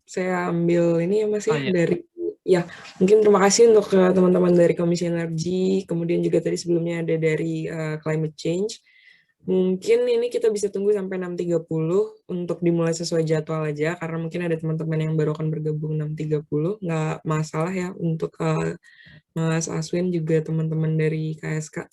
Saya ambil ini ya Mas Oh ya iya, dari ya mungkin terima kasih untuk teman-teman dari Komisi Energi, kemudian juga tadi sebelumnya ada dari Climate Change. Mungkin ini kita bisa tunggu sampai 6.30 untuk dimulai sesuai jadwal aja, karena mungkin ada teman-teman yang baru akan bergabung 6.30. Nggak masalah ya untuk Mas Aswin juga teman-teman dari KSK.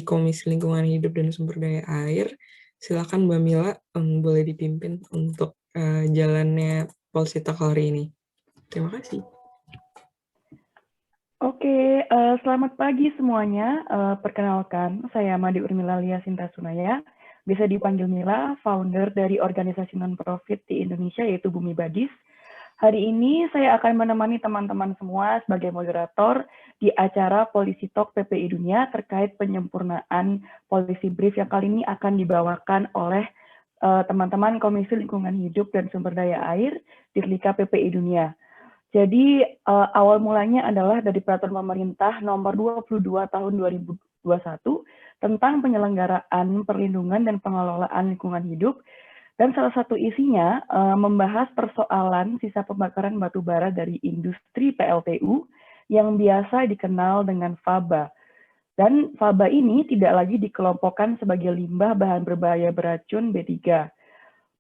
Komisi Lingkungan Hidup dan Sumber Daya Air. Silakan Mbak Mila, boleh dipimpin untuk jalannya Policy Talk hari ini. Terima kasih. Oke, selamat pagi semuanya. Perkenalkan, saya Madi Urmila Lia Sinta Sunaya, bisa dipanggil Mila, founder dari organisasi non-profit di Indonesia yaitu Bumi Badis. Hari ini saya akan menemani teman-teman semua sebagai moderator di acara Policy Talk PPI Dunia terkait penyempurnaan Policy Brief yang kali ini akan dibawakan oleh teman-teman Komisi Lingkungan Hidup dan Sumber Daya Air di Dirlika PPI Dunia. Jadi awal mulanya adalah dari Peraturan Pemerintah Nomor 22 Tahun 2021 tentang penyelenggaraan perlindungan dan pengelolaan lingkungan hidup, dan salah satu isinya membahas persoalan sisa pembakaran batu bara dari industri PLTU yang biasa dikenal dengan faba. Dan faba ini tidak lagi dikelompokkan sebagai limbah bahan berbahaya beracun B3.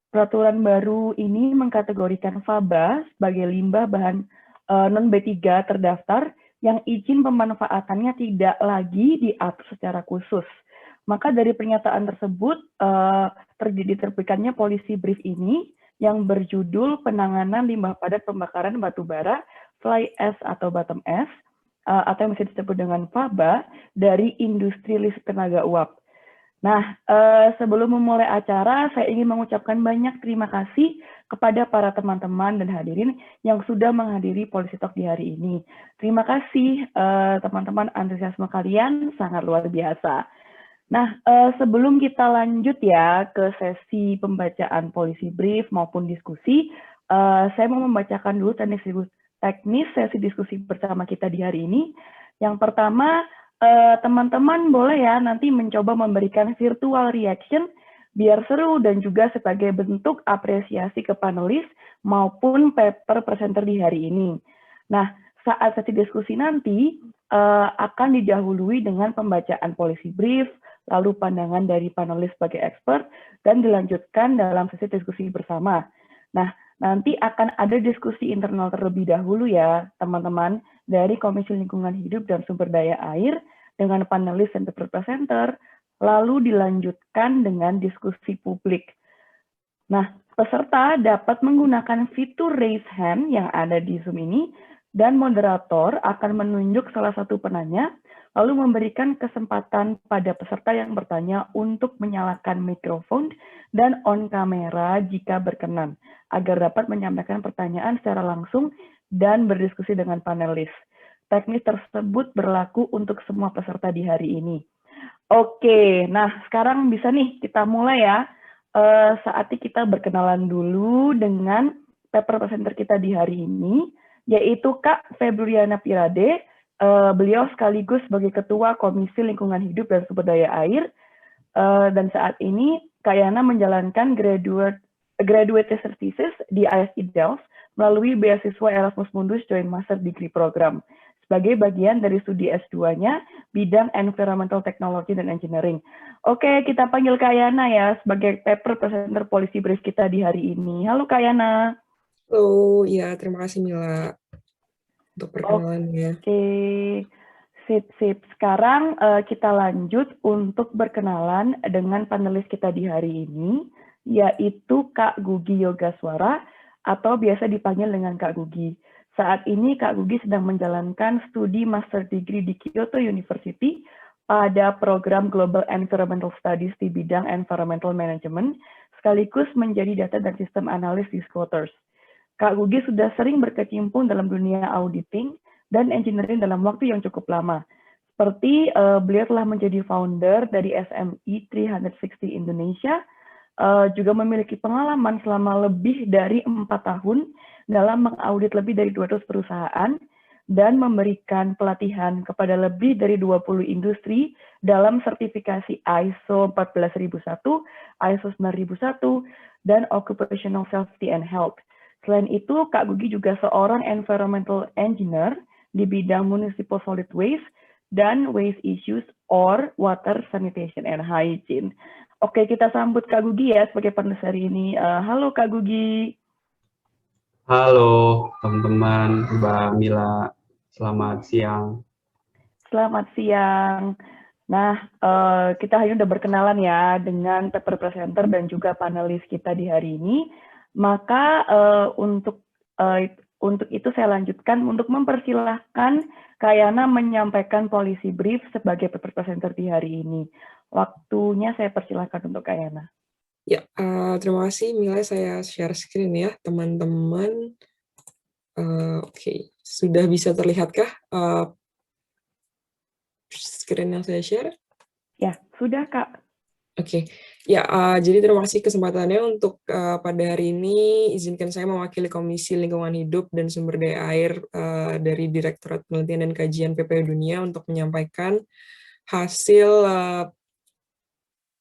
Peraturan baru ini mengkategorikan faba sebagai limbah bahan non-B3 terdaftar yang izin pemanfaatannya tidak lagi diatur secara khusus. Maka dari pernyataan tersebut diterbitkannya Policy Brief ini yang berjudul Penanganan Limbah Padat Pembakaran Batu Bara, Fly Ash atau Bottom Ash, atau yang bisa disebut dengan faba dari industri listrik tenaga uap. Nah, sebelum memulai acara, saya ingin mengucapkan banyak terima kasih kepada para teman-teman dan hadirin yang sudah menghadiri Policy Talk di hari ini. Terima kasih teman-teman, antusiasme kalian sangat luar biasa. Nah, sebelum kita lanjut ya ke sesi pembacaan Policy Brief maupun diskusi, saya mau membacakan dulu teknis sesi diskusi bersama kita di hari ini. Yang pertama, teman-teman boleh ya nanti mencoba memberikan virtual reaction biar seru dan juga sebagai bentuk apresiasi ke panelis maupun paper presenter di hari ini. Nah, saat sesi diskusi nanti akan didahului dengan pembacaan policy brief, lalu pandangan dari panelis sebagai expert, dan dilanjutkan dalam sesi diskusi bersama. Nah, nanti akan ada diskusi internal terlebih dahulu ya, teman-teman, dari Komisi Lingkungan Hidup dan Sumber Daya Air dengan panelis dan presenter, lalu dilanjutkan dengan diskusi publik. Nah, peserta dapat menggunakan fitur raise hand yang ada di Zoom ini, dan moderator akan menunjuk salah satu penanya, lalu memberikan kesempatan pada peserta yang bertanya untuk menyalakan mikrofon dan on kamera jika berkenan, agar dapat menyampaikan pertanyaan secara langsung dan berdiskusi dengan panelis. Teknis tersebut berlaku untuk semua peserta di hari ini. Oke, nah sekarang bisa nih kita mulai ya. Saatnya kita berkenalan dulu dengan paper presenter kita di hari ini, yaitu Kak Febriana Pirade. Beliau sekaligus sebagai Ketua Komisi Lingkungan Hidup dan Sumber Daya Air. Dan saat ini Kak Yana menjalankan graduate thesis di ISI Delft melalui beasiswa Erasmus Mundus Joint Master Degree Program sebagai bagian dari studi S2-nya bidang Environmental Technology dan Engineering. Oke, kita panggil Kak Yana ya sebagai paper presenter Policy Brief kita di hari ini. Halo Kak Yana. Halo, ya terima kasih Mila untuk perkenalannya. Oke, sip. Sekarang kita lanjut untuk berkenalan dengan panelis kita di hari ini, yaitu Kak Gugi Yogaswara, atau biasa dipanggil dengan Kak Gugi. Saat ini Kak Gugi sedang menjalankan studi Master Degree di Kyoto University pada program Global Environmental Studies di bidang Environmental Management, sekaligus menjadi data dan sistem analis di Scooters. Kak Gugi sudah sering berkecimpung dalam dunia auditing dan engineering dalam waktu yang cukup lama. Seperti beliau telah menjadi founder dari SME 360 Indonesia, juga memiliki pengalaman selama lebih dari 4 tahun dalam mengaudit lebih dari 200 perusahaan dan memberikan pelatihan kepada lebih dari 20 industri dalam sertifikasi ISO 14001, ISO 9001, dan Occupational Safety and Health. Selain itu, Kak Gugi juga seorang environmental engineer di bidang municipal solid waste dan waste issues or water sanitation and hygiene. Oke, kita sambut Kak Gugi ya sebagai panelis hari ini. Halo Kak Gugi. Halo teman-teman, Mbak Mila. Selamat siang. Selamat siang. Nah, kita hanya udah berkenalan ya dengan paper presenter dan juga panelis kita di hari ini. Maka untuk itu saya lanjutkan untuk mempersilahkan Kak Yana menyampaikan policy brief sebagai paper presenter di hari ini. Waktunya saya persilahkan untuk Kak Yana. Ya, terima kasih Mila, saya share screen ya, teman-teman. Oke, sudah bisa terlihatkah screen yang saya share? Ya, sudah Kak. Oke, ya, jadi terima kasih kesempatannya untuk pada hari ini izinkan saya mewakili Komisi Lingkungan Hidup dan Sumber Daya Air dari Direktorat Penelitian dan Kajian PPU Dunia untuk menyampaikan hasil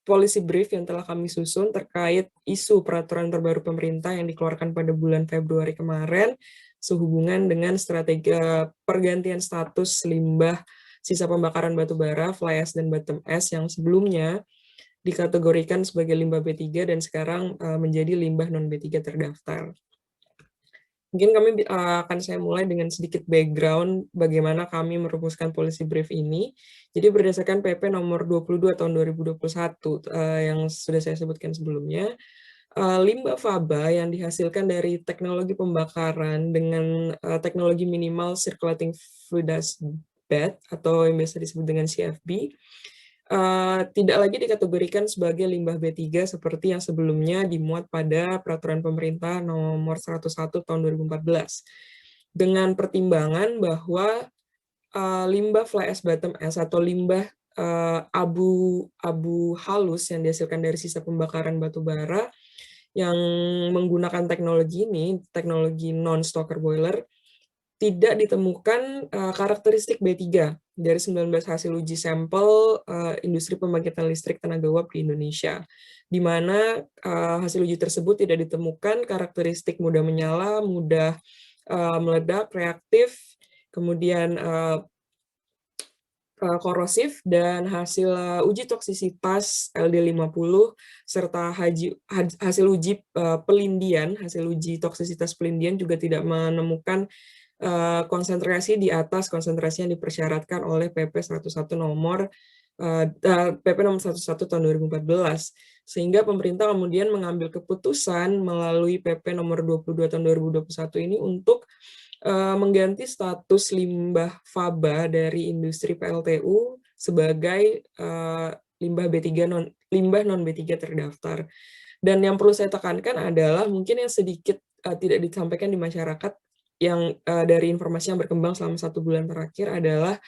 policy brief yang telah kami susun terkait isu peraturan terbaru pemerintah yang dikeluarkan pada bulan Februari kemarin sehubungan dengan strategi pergantian status limbah sisa pembakaran batu bara, fly ash, dan bottom ash yang sebelumnya dikategorikan sebagai limbah B3 dan sekarang menjadi limbah non-B3 terdaftar. Mungkin kami akan saya mulai dengan sedikit background bagaimana kami merumuskan policy brief ini. Jadi berdasarkan PP nomor 22 tahun 2021 yang sudah saya sebutkan sebelumnya, limbah faba yang dihasilkan dari teknologi pembakaran dengan teknologi minimal circulating fluidized bed atau yang biasa disebut dengan CFB, tidak lagi dikategorikan sebagai limbah B3 seperti yang sebelumnya dimuat pada Peraturan Pemerintah Nomor 101 Tahun 2014. Dengan pertimbangan bahwa limbah fly ash bottom ash atau limbah abu halus yang dihasilkan dari sisa pembakaran batu bara yang menggunakan teknologi ini, teknologi non-stoker boiler, tidak ditemukan karakteristik B3 dari 19 hasil uji sampel industri pembangkitan listrik tenaga uap di Indonesia, di mana hasil uji tersebut tidak ditemukan karakteristik mudah menyala, mudah meledak, reaktif, kemudian korosif, dan hasil uji toksisitas LD50 serta hasil uji pelindian, hasil uji toksisitas pelindian juga tidak menemukan konsentrasi di atas konsentrasi yang dipersyaratkan oleh PP 101 nomor PP nomor 11 tahun 2014, sehingga pemerintah kemudian mengambil keputusan melalui PP nomor 22 tahun 2021 ini untuk mengganti status limbah faba dari industri PLTU sebagai limbah non B3 terdaftar. Dan yang perlu saya tekankan adalah mungkin yang sedikit tidak disampaikan di masyarakat yang dari informasi yang berkembang selama 1 bulan terakhir adalah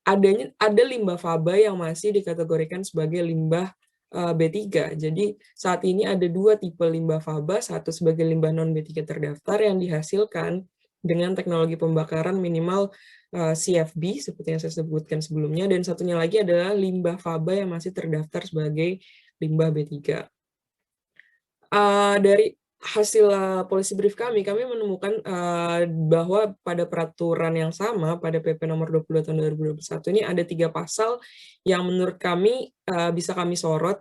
ada limbah faba yang masih dikategorikan sebagai limbah B3. Jadi saat ini ada 2 tipe limbah faba, satu sebagai limbah non B3 terdaftar yang dihasilkan dengan teknologi pembakaran minimal CFB seperti yang saya sebutkan sebelumnya, dan satunya lagi adalah limbah faba yang masih terdaftar sebagai limbah B3. Dari hasil policy brief kami menemukan bahwa pada peraturan yang sama, pada PP nomor 22 tahun 2021 ini ada 3 pasal yang menurut kami bisa kami sorot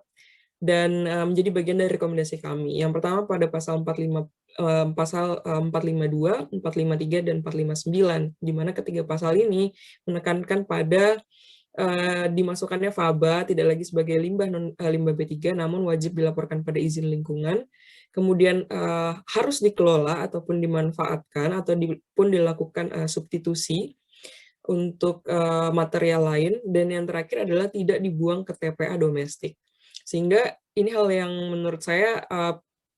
dan menjadi bagian dari rekomendasi kami. Yang pertama pada pasal 452, 453, dan 459, di mana ketiga pasal ini menekankan pada dimasukkannya faba tidak lagi sebagai limbah B3, namun wajib dilaporkan pada izin lingkungan, kemudian harus dikelola ataupun dimanfaatkan atau pun dilakukan substitusi untuk material lain, dan yang terakhir adalah tidak dibuang ke TPA domestik. Sehingga ini hal yang menurut saya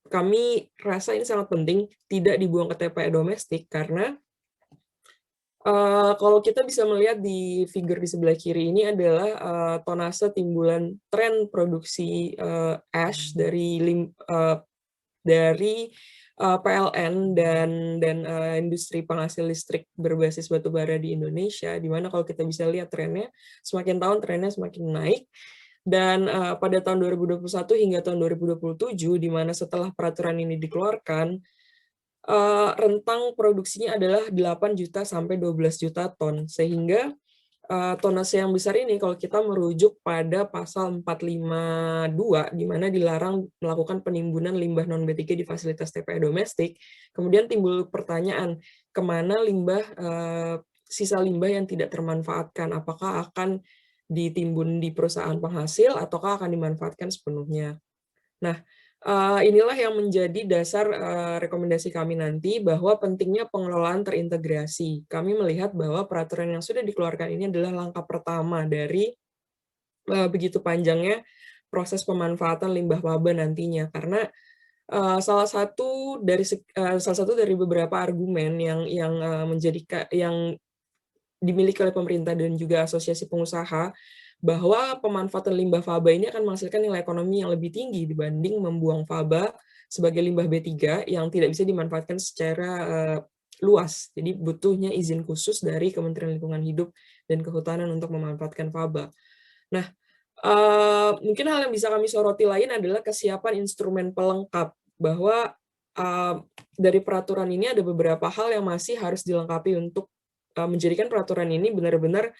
kami rasa ini sangat penting, tidak dibuang ke TPA domestik, karena kalau kita bisa melihat di figure di sebelah kiri ini adalah tonase timbulan tren produksi ash dari PLN dan industri penghasil listrik berbasis batubara di Indonesia, di mana kalau kita bisa lihat trennya, semakin tahun trennya semakin naik, dan pada tahun 2021 hingga tahun 2027, di mana setelah peraturan ini dikeluarkan, rentang produksinya adalah 8 juta sampai 12 juta ton, sehingga tonase yang besar ini kalau kita merujuk pada pasal 452, di mana dilarang melakukan penimbunan limbah non-B3 di fasilitas TPA domestik, kemudian timbul pertanyaan, kemana sisa limbah yang tidak termanfaatkan, apakah akan ditimbun di perusahaan penghasil ataukah akan dimanfaatkan sepenuhnya. Nah, inilah yang menjadi dasar rekomendasi kami nanti bahwa pentingnya pengelolaan terintegrasi. Kami melihat bahwa peraturan yang sudah dikeluarkan ini adalah langkah pertama dari begitu panjangnya proses pemanfaatan limbah faba nantinya, karena salah satu dari beberapa argumen yang dimiliki oleh pemerintah dan juga asosiasi pengusaha bahwa pemanfaatan limbah faba ini akan menghasilkan nilai ekonomi yang lebih tinggi dibanding membuang faba sebagai limbah B3 yang tidak bisa dimanfaatkan secara luas. Jadi butuhnya izin khusus dari Kementerian Lingkungan Hidup dan Kehutanan untuk memanfaatkan faba. Nah, mungkin hal yang bisa kami soroti lain adalah kesiapan instrumen pelengkap, bahwa dari peraturan ini ada beberapa hal yang masih harus dilengkapi untuk menjadikan peraturan ini benar-benar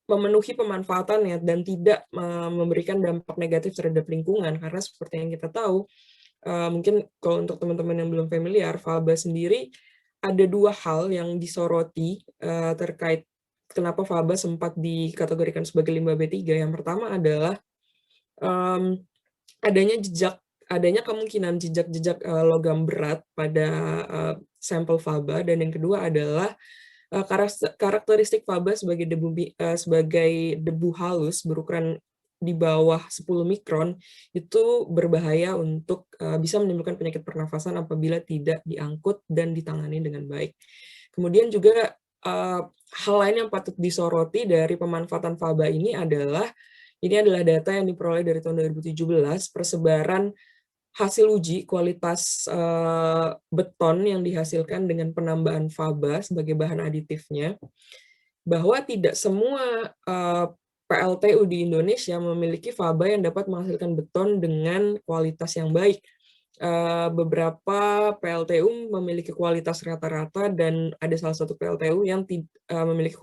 memenuhi pemanfaatannya dan tidak memberikan dampak negatif terhadap lingkungan, karena seperti yang kita tahu, mungkin kalau untuk teman-teman yang belum familiar, faba sendiri ada dua hal yang disoroti terkait kenapa faba sempat dikategorikan sebagai limbah B3. Yang pertama adalah adanya kemungkinan jejak-jejak logam berat pada sampel faba, dan yang kedua adalah karakteristik faba sebagai debu halus berukuran di bawah 10 mikron itu berbahaya untuk bisa menimbulkan penyakit pernafasan apabila tidak diangkut dan ditangani dengan baik. Kemudian juga hal lain yang patut disoroti dari pemanfaatan faba ini adalah data yang diperoleh dari tahun 2017, persebaran hasil uji kualitas beton yang dihasilkan dengan penambahan faba sebagai bahan aditifnya, bahwa tidak semua PLTU di Indonesia memiliki faba yang dapat menghasilkan beton dengan kualitas yang baik. Beberapa PLTU memiliki kualitas rata-rata dan ada salah satu PLTU yang memiliki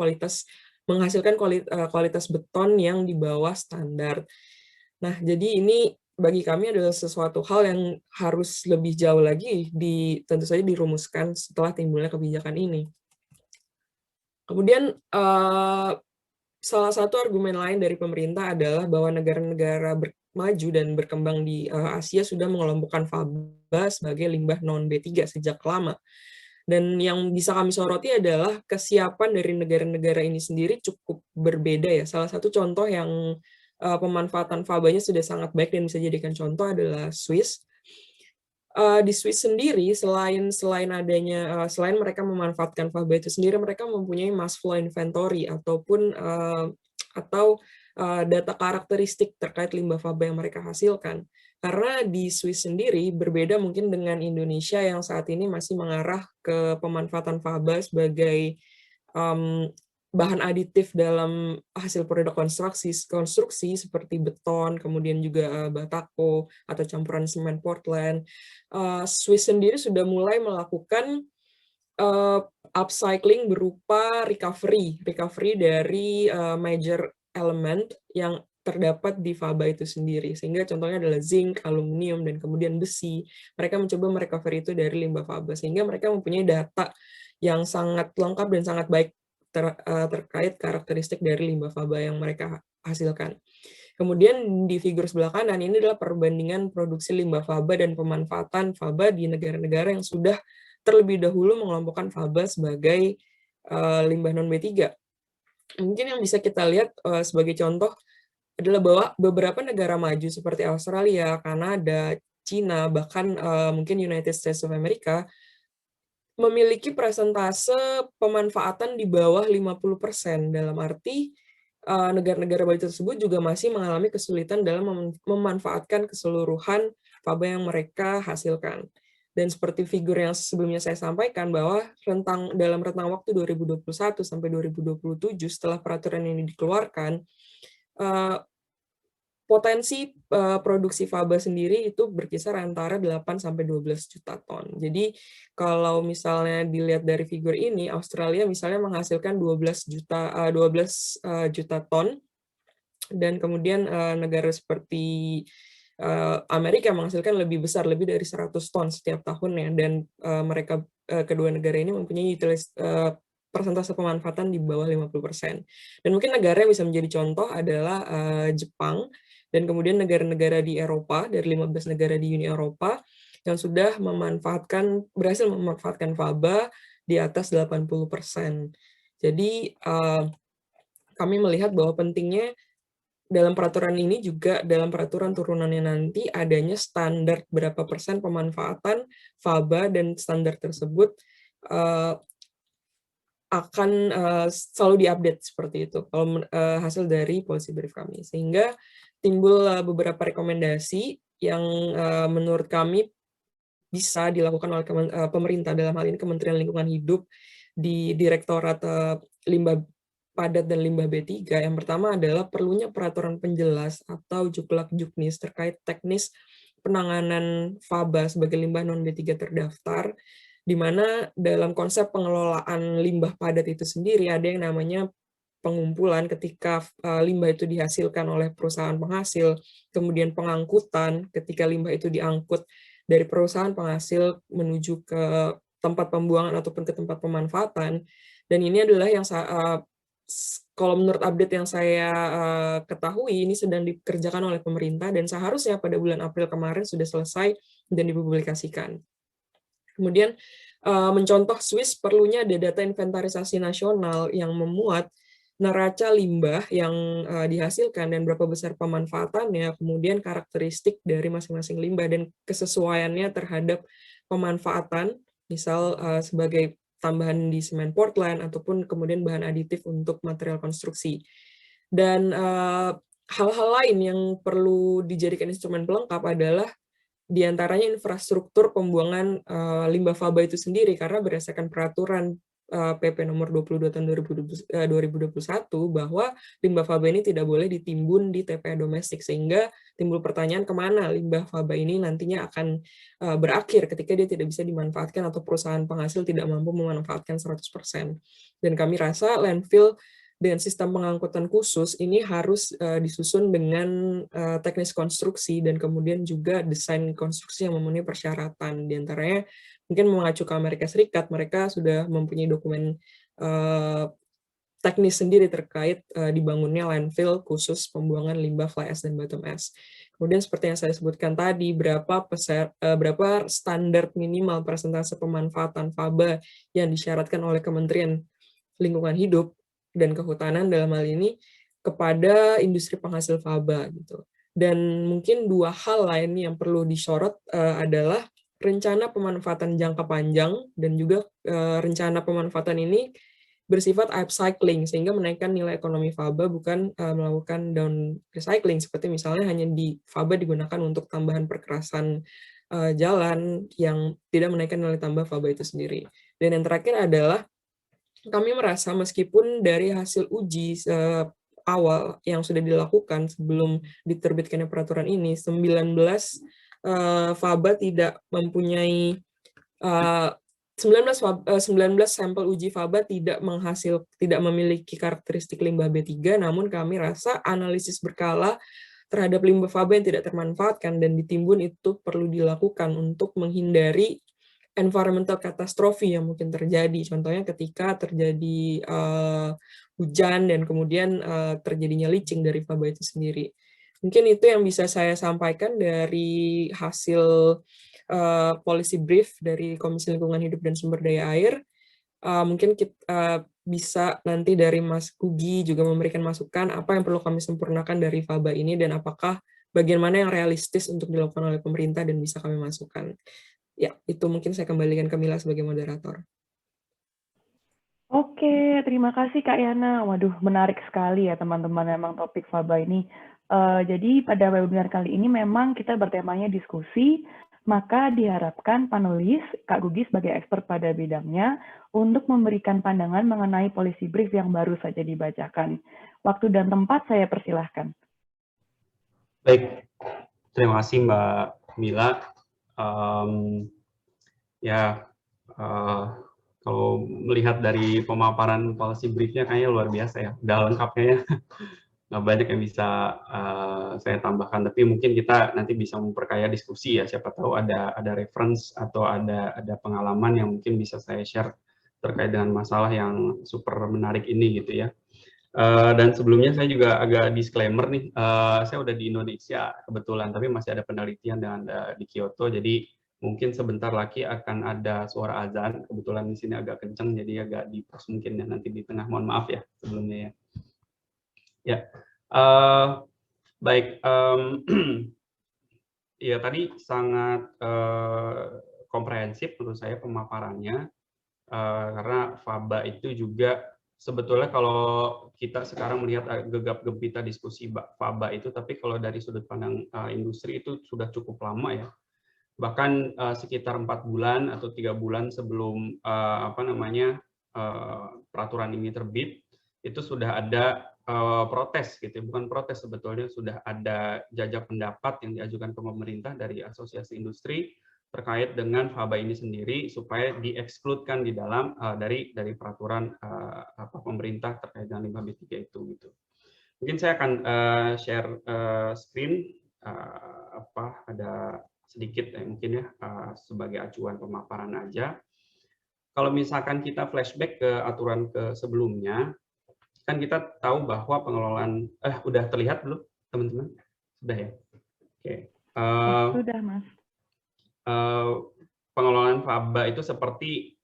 menghasilkan kualitas beton yang di bawah standar. Nah, jadi ini bagi kami adalah sesuatu hal yang harus lebih jauh lagi tentu saja dirumuskan setelah timbulnya kebijakan ini. Kemudian salah satu argumen lain dari pemerintah adalah bahwa negara-negara maju dan berkembang di Asia sudah mengelompokkan faba sebagai limbah non-B3 sejak lama. Dan yang bisa kami soroti adalah kesiapan dari negara-negara ini sendiri cukup berbeda ya. Salah satu contoh yang pemanfaatan fabanya sudah sangat baik dan bisa dijadikan contoh adalah Swiss. Di Swiss sendiri, selain mereka memanfaatkan faba itu sendiri, mereka mempunyai mass flow inventory atau data karakteristik terkait limbah faba yang mereka hasilkan. Karena di Swiss sendiri berbeda mungkin dengan Indonesia yang saat ini masih mengarah ke pemanfaatan faba sebagai bahan aditif dalam hasil produk konstruksi seperti beton, kemudian juga batako atau campuran semen Portland. Swiss sendiri sudah mulai melakukan upcycling berupa recovery dari major element yang terdapat di faba itu sendiri. Sehingga contohnya adalah zinc, aluminium, dan kemudian besi. Mereka mencoba merecovery itu dari limbah faba, sehingga mereka mempunyai data yang sangat lengkap dan sangat baik terkait karakteristik dari limbah faba yang mereka hasilkan. Kemudian di figur sebelah kanan ini adalah perbandingan produksi limbah faba dan pemanfaatan faba di negara-negara yang sudah terlebih dahulu mengelompokkan faba sebagai limbah non-B3. Mungkin yang bisa kita lihat sebagai contoh adalah bahwa beberapa negara maju seperti Australia, Kanada, Cina, bahkan mungkin United States of America memiliki persentase pemanfaatan di bawah 50%, dalam arti negara-negara baru tersebut juga masih mengalami kesulitan dalam memanfaatkan keseluruhan faba yang mereka hasilkan. Dan seperti figur yang sebelumnya saya sampaikan, bahwa dalam rentang waktu 2021 sampai 2027 setelah peraturan ini dikeluarkan, potensi produksi faba sendiri itu berkisar antara 8 sampai 12 juta ton. Jadi kalau misalnya dilihat dari figur ini, Australia misalnya menghasilkan 12 juta ton, dan kemudian negara seperti Amerika menghasilkan lebih besar, lebih dari 100 ton setiap tahunnya, dan kedua negara ini mempunyai persentase pemanfaatan di bawah 50%. Dan mungkin negara yang bisa menjadi contoh adalah Jepang, dan kemudian negara-negara di Eropa, dari 15 negara di Uni Eropa, yang sudah berhasil memanfaatkan faba di atas 80%. Jadi kami melihat bahwa pentingnya dalam peraturan ini juga dalam peraturan turunannya nanti adanya standar berapa persen pemanfaatan faba, dan standar tersebut akan selalu diupdate seperti itu kalau hasil dari policy brief kami, sehingga timbul beberapa rekomendasi yang menurut kami bisa dilakukan oleh pemerintah, dalam hal ini Kementerian Lingkungan Hidup di Direktorat Limbah Padat dan Limbah B3. Yang pertama adalah perlunya peraturan penjelas atau juklak-juknis terkait teknis penanganan faba sebagai limbah non B3 terdaftar, di mana dalam konsep pengelolaan limbah padat itu sendiri ada yang namanya pengumpulan ketika limbah itu dihasilkan oleh perusahaan penghasil, kemudian pengangkutan ketika limbah itu diangkut dari perusahaan penghasil menuju ke tempat pembuangan ataupun ke tempat pemanfaatan. Dan ini adalah yang kalau menurut update yang saya ketahui, ini sedang dikerjakan oleh pemerintah dan seharusnya pada bulan April kemarin sudah selesai dan dipublikasikan. Kemudian mencontoh Swiss perlunya ada data inventarisasi nasional yang memuat neraca limbah yang dihasilkan dan berapa besar pemanfaatannya, kemudian karakteristik dari masing-masing limbah dan kesesuaiannya terhadap pemanfaatan, misal sebagai tambahan di semen Portland ataupun kemudian bahan aditif untuk material konstruksi. Dan hal-hal lain yang perlu dijadikan instrumen pelengkap adalah diantaranya infrastruktur pembuangan limbah faba itu sendiri, karena berdasarkan peraturan PP nomor 22 tahun 2021 bahwa limbah faba ini tidak boleh ditimbun di TPA domestik, sehingga timbul pertanyaan kemana limbah faba ini nantinya akan berakhir ketika dia tidak bisa dimanfaatkan atau perusahaan penghasil tidak mampu memanfaatkan 100%. Dan kami rasa landfill dengan sistem pengangkutan khusus ini harus disusun dengan teknis konstruksi dan kemudian juga desain konstruksi yang memenuhi persyaratan. Di antaranya mungkin mengacu ke Amerika Serikat, mereka sudah mempunyai dokumen teknis sendiri terkait dibangunnya landfill khusus pembuangan limbah fly ash dan bottom ash. Kemudian seperti yang saya sebutkan tadi, berapa standar minimal persentase pemanfaatan faba yang disyaratkan oleh Kementerian Lingkungan Hidup dan Kehutanan dalam hal ini kepada industri penghasil faba gitu. Dan mungkin dua hal lain yang perlu disorot adalah rencana pemanfaatan jangka panjang dan juga rencana pemanfaatan ini bersifat upcycling sehingga menaikkan nilai ekonomi faba, bukan melakukan down recycling seperti misalnya hanya di faba digunakan untuk tambahan perkerasan jalan yang tidak menaikkan nilai tambah faba itu sendiri. Dan yang terakhir adalah kami merasa meskipun dari hasil uji awal yang sudah dilakukan sebelum diterbitkannya peraturan ini, 19 faba tidak mempunyai 19 sampel uji faba tidak memiliki karakteristik limbah B3, namun kami rasa analisis berkala terhadap limbah faba yang tidak termanfaatkan dan ditimbun itu perlu dilakukan untuk menghindari environmental katastrofi yang mungkin terjadi. Contohnya ketika terjadi hujan dan kemudian terjadinya leaching dari faba itu sendiri. Mungkin itu yang bisa saya sampaikan dari hasil policy brief dari Komisi Lingkungan Hidup dan Sumber Daya Air. Mungkin kita bisa nanti dari Mas Kugi juga memberikan masukan apa yang perlu kami sempurnakan dari faba ini dan apakah bagian mana yang realistis untuk dilakukan oleh pemerintah dan bisa kami masukkan. Ya, itu mungkin saya kembalikan ke Mila sebagai moderator. Oke, terima kasih Kak Yana. Waduh, menarik sekali ya teman-teman memang topik faba ini. Jadi pada webinar kali ini memang kita bertemanya diskusi, maka diharapkan panelis, Kak Gugi sebagai expert pada bidangnya, untuk memberikan pandangan mengenai policy brief yang baru saja dibacakan. Waktu dan tempat saya persilahkan. Baik, terima kasih Mbak Mila. Kalau melihat dari pemaparan policy briefnya kayaknya luar biasa ya, udah lengkapnya ya. Nggak banyak yang bisa saya tambahkan, tapi mungkin kita nanti bisa memperkaya diskusi ya, siapa tahu ada reference atau ada pengalaman yang mungkin bisa saya share terkait dengan masalah yang super menarik ini gitu ya. Dan sebelumnya saya juga agak disclaimer nih, saya udah di Indonesia kebetulan, tapi masih ada penelitian dengan di Kyoto, jadi mungkin sebentar lagi akan ada suara azan. Kebetulan di sini agak kenceng, jadi agak di-pause mungkin ya nanti di tengah. Mohon maaf ya sebelumnya ya. Ya, baik. Ya tadi sangat komprehensif menurut saya pemaparannya, karena faba itu juga sebetulnya kalau kita sekarang melihat gegap-gempita diskusi faba itu, tapi kalau dari sudut pandang industri itu sudah cukup lama ya. Bahkan sekitar 4 bulan atau 3 bulan sebelum peraturan ini terbit, itu sudah ada protes gitu, bukan protes sebetulnya, sudah ada jajak pendapat yang diajukan ke pemerintah dari asosiasi industri terkait dengan faba ini sendiri supaya diekskludkan di dalam dari peraturan pemerintah terkait dengan limbah B3 itu gitu. Mungkin saya akan share screen ada sedikit mungkin ya sebagai acuan pemaparan aja. Kalau misalkan kita flashback ke aturan sebelumnya, kan kita tahu bahwa pengelolaan udah terlihat belum teman-teman? Sudah ya? Oke. Sudah, Mas. Pengelolaan faba itu seperti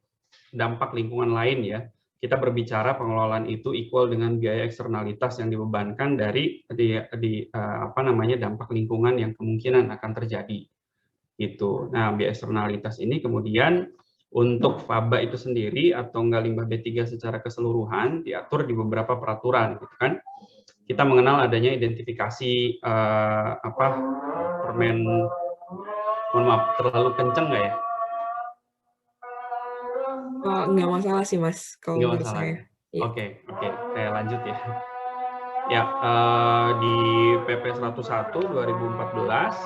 dampak lingkungan lain ya. Kita berbicara pengelolaan itu equal dengan biaya eksternalitas yang dibebankan dari dampak lingkungan yang kemungkinan akan terjadi. Gitu. Nah, biaya eksternalitas ini kemudian untuk faba itu sendiri atau enggak limbah B3 secara keseluruhan diatur di beberapa peraturan, gitu kan? Kita mengenal adanya identifikasi permen, mohon maaf, terlalu kenceng nggak ya? Nggak masalah sih Mas, kalau Nggak menurut masalah saya. ya? Oke, saya lanjut ya. Ya, di PP 101 2014,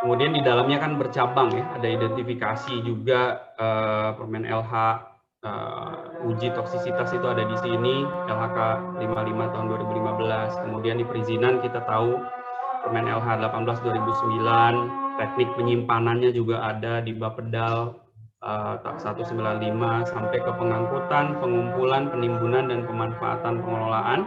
kemudian di dalamnya kan bercabang ya, ada identifikasi juga permen LH, uji toksisitas itu ada di sini, LHK 55 tahun 2015, kemudian di perizinan kita tahu permen LH 18 2009, teknik penyimpanannya juga ada di Bapedal 195 sampai ke pengangkutan, pengumpulan, penimbunan, dan pemanfaatan pengelolaan.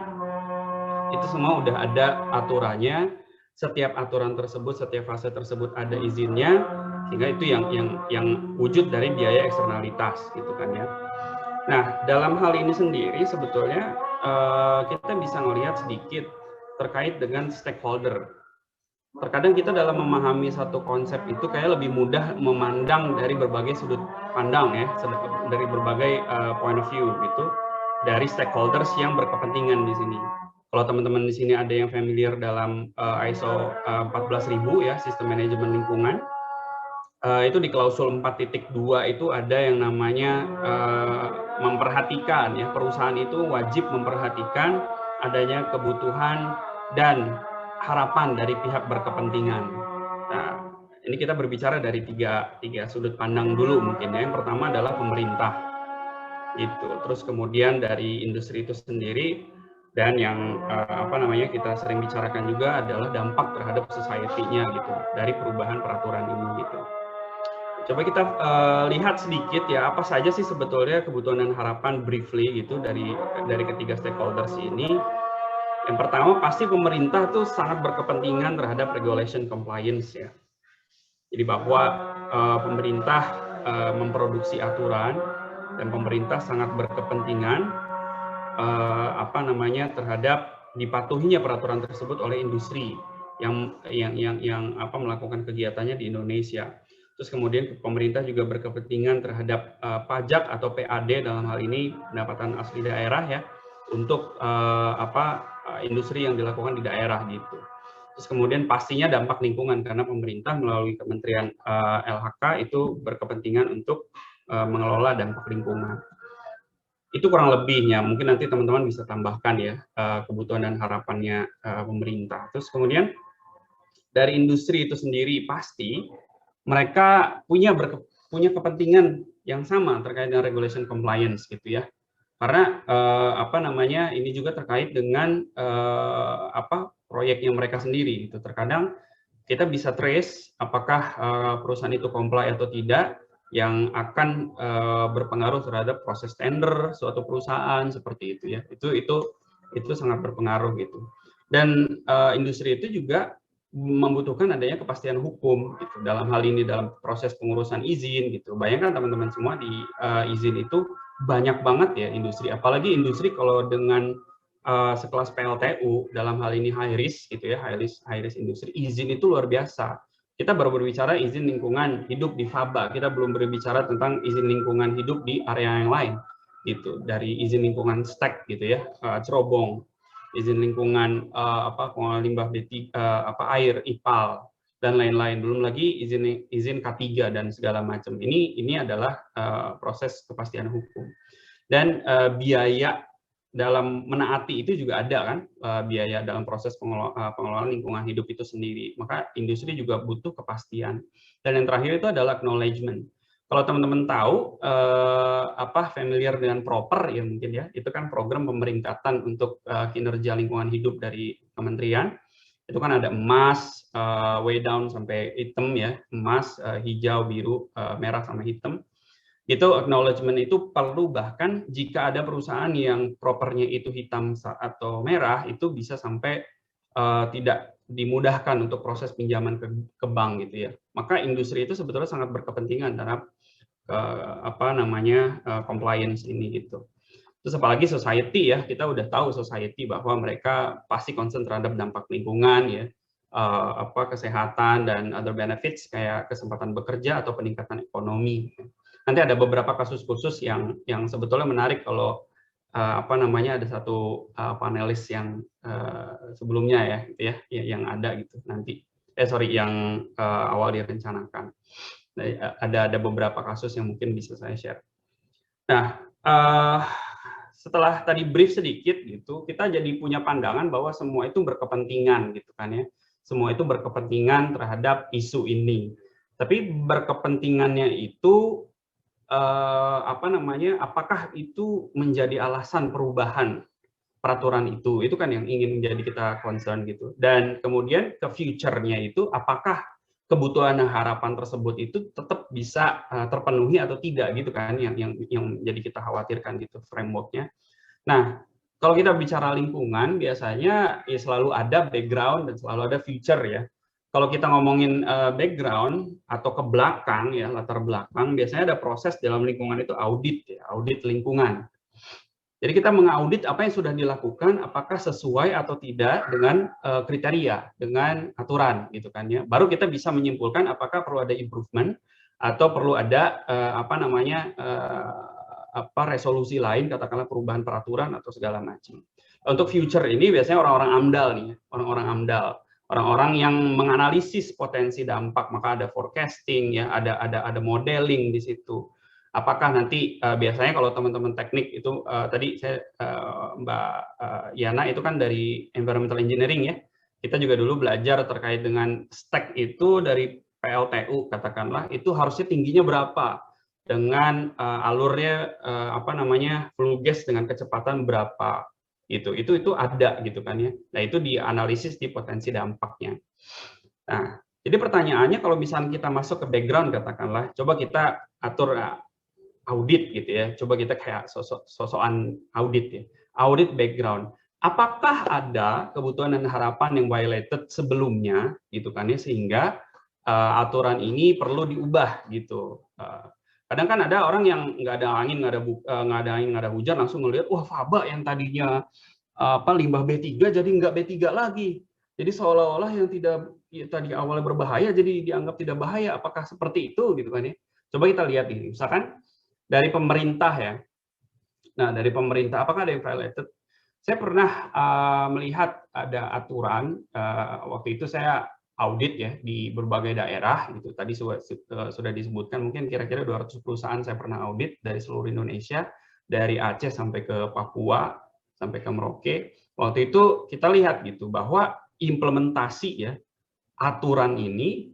Itu semua udah ada aturannya. Setiap aturan tersebut, setiap fase tersebut ada izinnya, sehingga itu yang wujud dari biaya eksternalitas, gitu kan ya. Nah, dalam hal ini sendiri sebetulnya kita bisa melihat sedikit terkait dengan stakeholder. Terkadang kita dalam memahami satu konsep itu kayak lebih mudah memandang dari berbagai sudut pandang ya, dari berbagai point of view gitu, dari stakeholders yang berkepentingan di sini. Kalau teman-teman di sini ada yang familiar dalam ISO 14000 ya, sistem manajemen lingkungan, itu di klausul 4.2 itu ada yang namanya memperhatikan ya, perusahaan itu wajib memperhatikan adanya kebutuhan dan harapan dari pihak berkepentingan. Nah, ini kita berbicara dari tiga sudut pandang dulu mungkin ya. Yang pertama adalah pemerintah, gitu. Terus kemudian dari industri itu sendiri, dan yang kita sering bicarakan juga adalah dampak terhadap society-nya gitu dari perubahan peraturan ini gitu. Coba kita lihat sedikit ya, apa saja sih sebetulnya kebutuhan dan harapan briefly gitu dari ketiga stakeholders ini. Yang pertama pasti pemerintah tuh sangat berkepentingan terhadap regulation compliance ya. Jadi bahwa pemerintah memproduksi aturan dan pemerintah sangat berkepentingan terhadap dipatuhinya peraturan tersebut oleh industri yang melakukan kegiatannya di Indonesia. Terus kemudian pemerintah juga berkepentingan terhadap pajak atau PAD dalam hal ini pendapatan asli daerah ya, untuk industri yang dilakukan di daerah gitu. Terus kemudian pastinya dampak lingkungan karena pemerintah melalui Kementerian LHK itu berkepentingan untuk mengelola dampak lingkungan. Itu kurang lebihnya, mungkin nanti teman-teman bisa tambahkan ya kebutuhan dan harapannya pemerintah. Terus kemudian dari industri itu sendiri pasti mereka punya kepentingan yang sama terkait dengan regulation compliance gitu ya. Karena ini juga terkait dengan proyeknya mereka sendiri gitu. Terkadang kita bisa trace apakah perusahaan itu comply atau tidak yang akan berpengaruh terhadap proses tender suatu perusahaan seperti itu ya. Itu sangat berpengaruh gitu. Dan industri itu juga membutuhkan adanya kepastian hukum gitu. Dalam hal ini dalam proses pengurusan izin gitu. Bayangkan teman-teman semua di izin itu banyak banget ya industri. Apalagi industri kalau dengan sekelas PLTU dalam hal ini high risk gitu ya, high risk industri, izin itu luar biasa. Kita baru berbicara izin lingkungan hidup di Faba, kita belum berbicara tentang izin lingkungan hidup di area yang lain, gitu. Dari izin lingkungan STEK gitu ya, Cerobong, izin lingkungan pengelolaan limbah B3, air, IPAL dan lain-lain. Belum lagi izin K3 dan segala macam. Ini adalah proses kepastian hukum. Dan biaya dalam menaati itu juga ada kan, biaya dalam proses pengelolaan lingkungan hidup itu sendiri. Maka industri juga butuh kepastian. Dan yang terakhir itu adalah acknowledgement. Kalau teman-teman tahu familiar dengan proper ya mungkin ya, itu kan program pemeringkatan untuk kinerja lingkungan hidup dari kementerian. Itu kan ada emas, way down sampai hitam ya, emas, hijau, biru, merah sama hitam. Itu acknowledgement itu perlu, bahkan jika ada perusahaan yang propernya itu hitam atau merah, itu bisa sampai tidak dimudahkan untuk proses pinjaman ke bank gitu ya. Maka industri itu sebetulnya sangat berkepentingan terhadap compliance ini gitu. Terus apalagi society ya, kita udah tahu society bahwa mereka pasti concern terhadap dampak lingkungan ya, kesehatan dan other benefits kayak kesempatan bekerja atau peningkatan ekonomi. Nanti ada beberapa kasus khusus yang sebetulnya menarik kalau ada satu panelis yang sebelumnya ya gitu ya yang ada gitu nanti yang awal direncanakan. Ada beberapa kasus yang mungkin bisa saya share. Nah, setelah tadi brief sedikit gitu, kita jadi punya pandangan bahwa semua itu berkepentingan gitu kan ya. Semua itu berkepentingan terhadap isu ini. Tapi berkepentingannya itu apakah itu menjadi alasan perubahan peraturan itu kan yang ingin menjadi kita concern gitu. Dan kemudian ke future-nya itu apakah kebutuhan dan harapan tersebut itu tetap bisa terpenuhi atau tidak gitu kan, yang jadi kita khawatirkan gitu framework-nya. Nah, kalau kita bicara lingkungan biasanya ya selalu ada background dan selalu ada future ya. Kalau kita ngomongin background atau ke belakang ya, latar belakang, biasanya ada proses dalam lingkungan itu audit ya, audit lingkungan. Jadi kita mengaudit apa yang sudah dilakukan, apakah sesuai atau tidak dengan kriteria, dengan aturan gitu kan ya. Baru kita bisa menyimpulkan apakah perlu ada improvement atau perlu ada resolusi lain, katakanlah perubahan peraturan atau segala macam. Untuk future ini biasanya orang-orang AMDAL nih, orang-orang AMDAL. Orang-orang yang menganalisis potensi dampak, maka ada forecasting ya, ada modeling di situ. Apakah nanti biasanya kalau teman-teman teknik itu tadi saya Mbak Yana itu kan dari environmental engineering ya. Kita juga dulu belajar terkait dengan STEK itu dari PLTU katakanlah, itu harusnya tingginya berapa dengan alurnya flue gas dengan kecepatan berapa. Itu ada gitu kan ya. Nah, itu dianalisis di potensi dampaknya. Nah, jadi pertanyaannya kalau misalnya kita masuk ke background katakanlah, coba kita atur audit gitu ya. Coba kita kayak sosokan audit ya. Audit background. Apakah ada kebutuhan dan harapan yang violated sebelumnya gitu kan ya, sehingga aturan ini perlu diubah gitu. Kadang kan ada orang yang nggak ada angin, nggak ada hujan, langsung melihat, wah Faba yang tadinya limbah B3 jadi nggak B3 lagi. Jadi seolah-olah yang tidak tadi awalnya berbahaya jadi dianggap tidak bahaya. Apakah seperti itu gitu kan ya? Coba kita lihat ini, misalkan dari pemerintah ya. Nah, dari pemerintah apakah ada yang violated? Saya pernah melihat ada aturan, waktu itu saya audit ya di berbagai daerah gitu. Tadi sudah disebutkan, mungkin kira-kira 200 perusahaan saya pernah audit dari seluruh Indonesia, dari Aceh sampai ke Papua sampai ke Merauke. Waktu itu kita lihat gitu bahwa implementasi ya aturan ini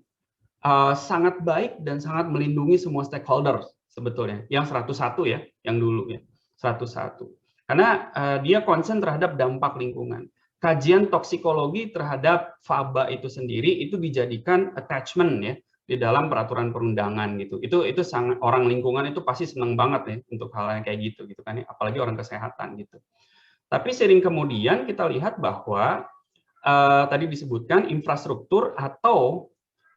sangat baik dan sangat melindungi semua stakeholder sebetulnya. Yang 101 ya, yang dulu ya 101. Karena dia concern terhadap dampak lingkungan. Kajian toksikologi terhadap Faba itu sendiri itu dijadikan attachment ya, di dalam peraturan perundangan gitu. Itu sangat, orang lingkungan itu pasti senang banget ya untuk hal yang kayak gitu kan ya, apalagi orang kesehatan gitu. Tapi sering kemudian kita lihat bahwa tadi disebutkan infrastruktur atau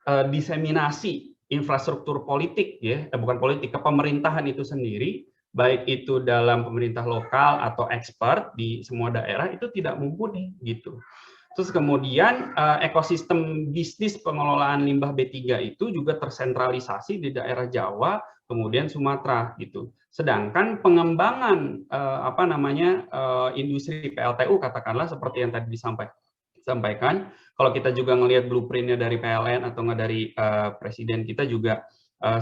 diseminasi infrastruktur politik ya, bukan politik, kepemerintahan itu sendiri, baik itu dalam pemerintah lokal atau expert di semua daerah itu tidak mumpuni gitu. Terus kemudian ekosistem bisnis pengelolaan limbah B3 itu juga tersentralisasi di daerah Jawa, kemudian Sumatera gitu. Sedangkan pengembangan industri PLTU katakanlah seperti yang tadi disampaikan, kalau kita juga melihat blueprintnya dari PLN atau nggak dari presiden kita juga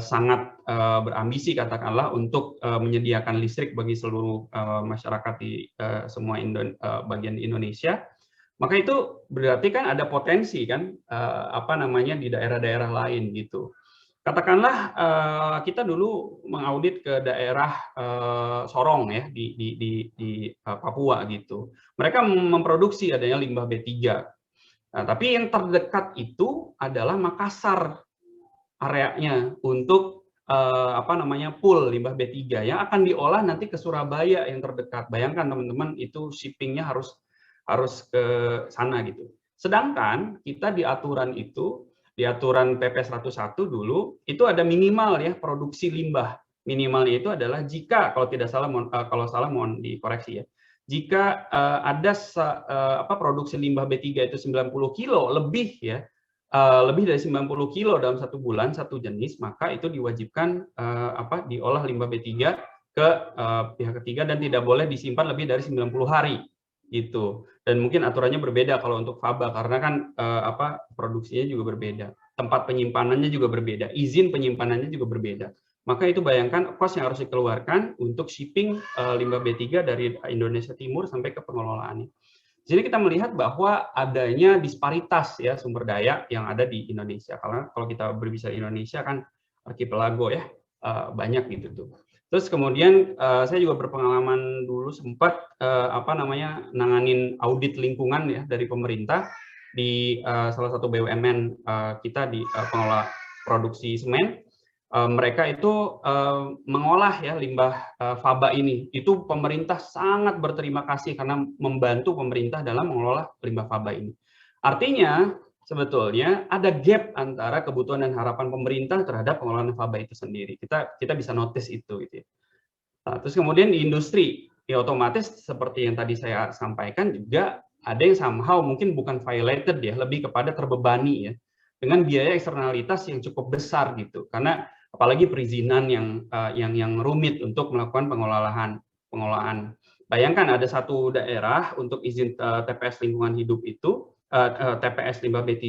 sangat berambisi katakanlah untuk menyediakan listrik bagi seluruh masyarakat di semua bagian Indonesia. Maka itu berarti kan ada potensi kan di daerah-daerah lain gitu. Katakanlah kita dulu mengaudit ke daerah Sorong ya di Papua gitu. Mereka memproduksi adanya limbah B3. Nah, tapi yang terdekat itu adalah Makassar areanya untuk pool limbah B3 yang akan diolah nanti ke Surabaya yang terdekat. Bayangkan teman-teman, itu shippingnya harus ke sana gitu. Sedangkan kita di aturan itu, di aturan PP 101 dulu, itu ada minimal ya produksi limbah. Minimalnya itu adalah jika, kalau tidak salah, kalau salah mohon dikoreksi ya. Jika ada produksi limbah B3 itu 90 kilo lebih ya, lebih dari 90 kilo dalam satu bulan, satu jenis, maka itu diwajibkan diolah limbah B3 ke pihak ketiga dan tidak boleh disimpan lebih dari 90 hari gitu. Dan mungkin aturannya berbeda kalau untuk faba karena kan produksinya juga berbeda, tempat penyimpanannya juga berbeda, izin penyimpanannya juga berbeda. Maka itu bayangkan kos yang harus dikeluarkan untuk shipping limbah B3 dari Indonesia Timur sampai ke pengelolaannya. Jadi kita melihat bahwa adanya disparitas ya sumber daya yang ada di Indonesia. Karena kalau kita berbicara Indonesia kan archipelago ya, banyak gitu tuh. Terus kemudian saya juga berpengalaman dulu sempat nanganin audit lingkungan ya dari pemerintah di salah satu BUMN kita di pengelola produksi semen. Mereka itu mengolah ya limbah faba ini. Itu pemerintah sangat berterima kasih karena membantu pemerintah dalam mengelola limbah faba ini. Artinya sebetulnya ada gap antara kebutuhan dan harapan pemerintah terhadap pengelolaan faba itu sendiri. Kita bisa notice itu gitu ya. Nah, terus kemudian di industri ya otomatis seperti yang tadi saya sampaikan juga ada yang somehow mungkin bukan violated ya, lebih kepada terbebani ya dengan biaya eksternalitas yang cukup besar gitu. Karena apalagi perizinan yang rumit untuk melakukan pengelolaan. Bayangkan ada satu daerah untuk izin TPS lingkungan hidup itu, TPS limbah B3,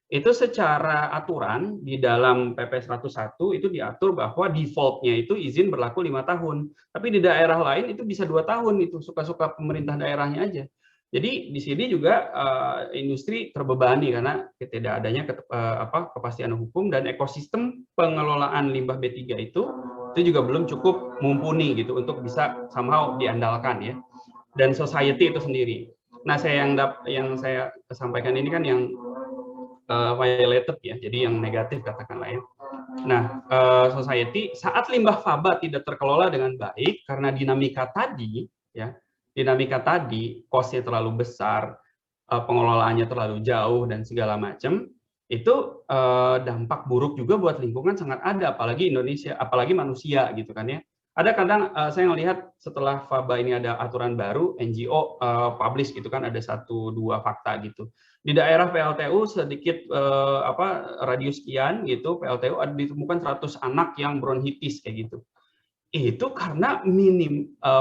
itu secara aturan di dalam PP 101 itu diatur bahwa default-nya itu izin berlaku 5 tahun. Tapi di daerah lain itu bisa 2 tahun, itu suka-suka pemerintah daerahnya aja. Jadi di sini juga industri terbebani karena tidak adanya kepastian hukum dan ekosistem pengelolaan limbah B3 itu juga belum cukup mumpuni gitu untuk bisa somehow diandalkan ya. Dan society itu sendiri. Nah, yang saya sampaikan ini kan yang violated ya, jadi yang negatif katakanlah ya. Nah, society saat limbah faba tidak terkelola dengan baik karena dinamika tadi ya. Dinamika tadi, cost-nya terlalu besar, pengelolaannya terlalu jauh, dan segala macam, itu dampak buruk juga buat lingkungan sangat ada, apalagi Indonesia, apalagi manusia gitu kan ya. Ada kadang saya melihat setelah faba ini ada aturan baru, NGO publish gitu kan, ada 1-2 fakta gitu. Di daerah PLTU sedikit radius sekian gitu, PLTU ada ditemukan 100 anak yang bronkitis kayak gitu. Itu karena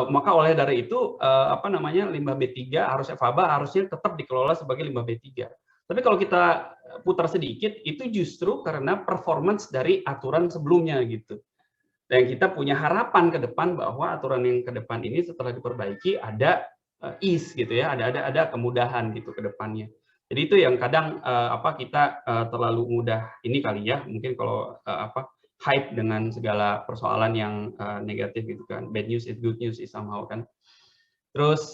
maka oleh dari itu limbah B3 harusnya faba harusnya tetap dikelola sebagai limbah B3. Tapi kalau kita putar sedikit itu justru karena performance dari aturan sebelumnya gitu. Dan kita punya harapan ke depan bahwa aturan yang ke depan ini setelah diperbaiki ada ease gitu ya, ada kemudahan gitu ke depannya. Jadi itu yang kadang kita terlalu mudah ini kali ya, mungkin kalau hype dengan segala persoalan yang negatif gitu kan, bad news is good news is somehow kan. Terus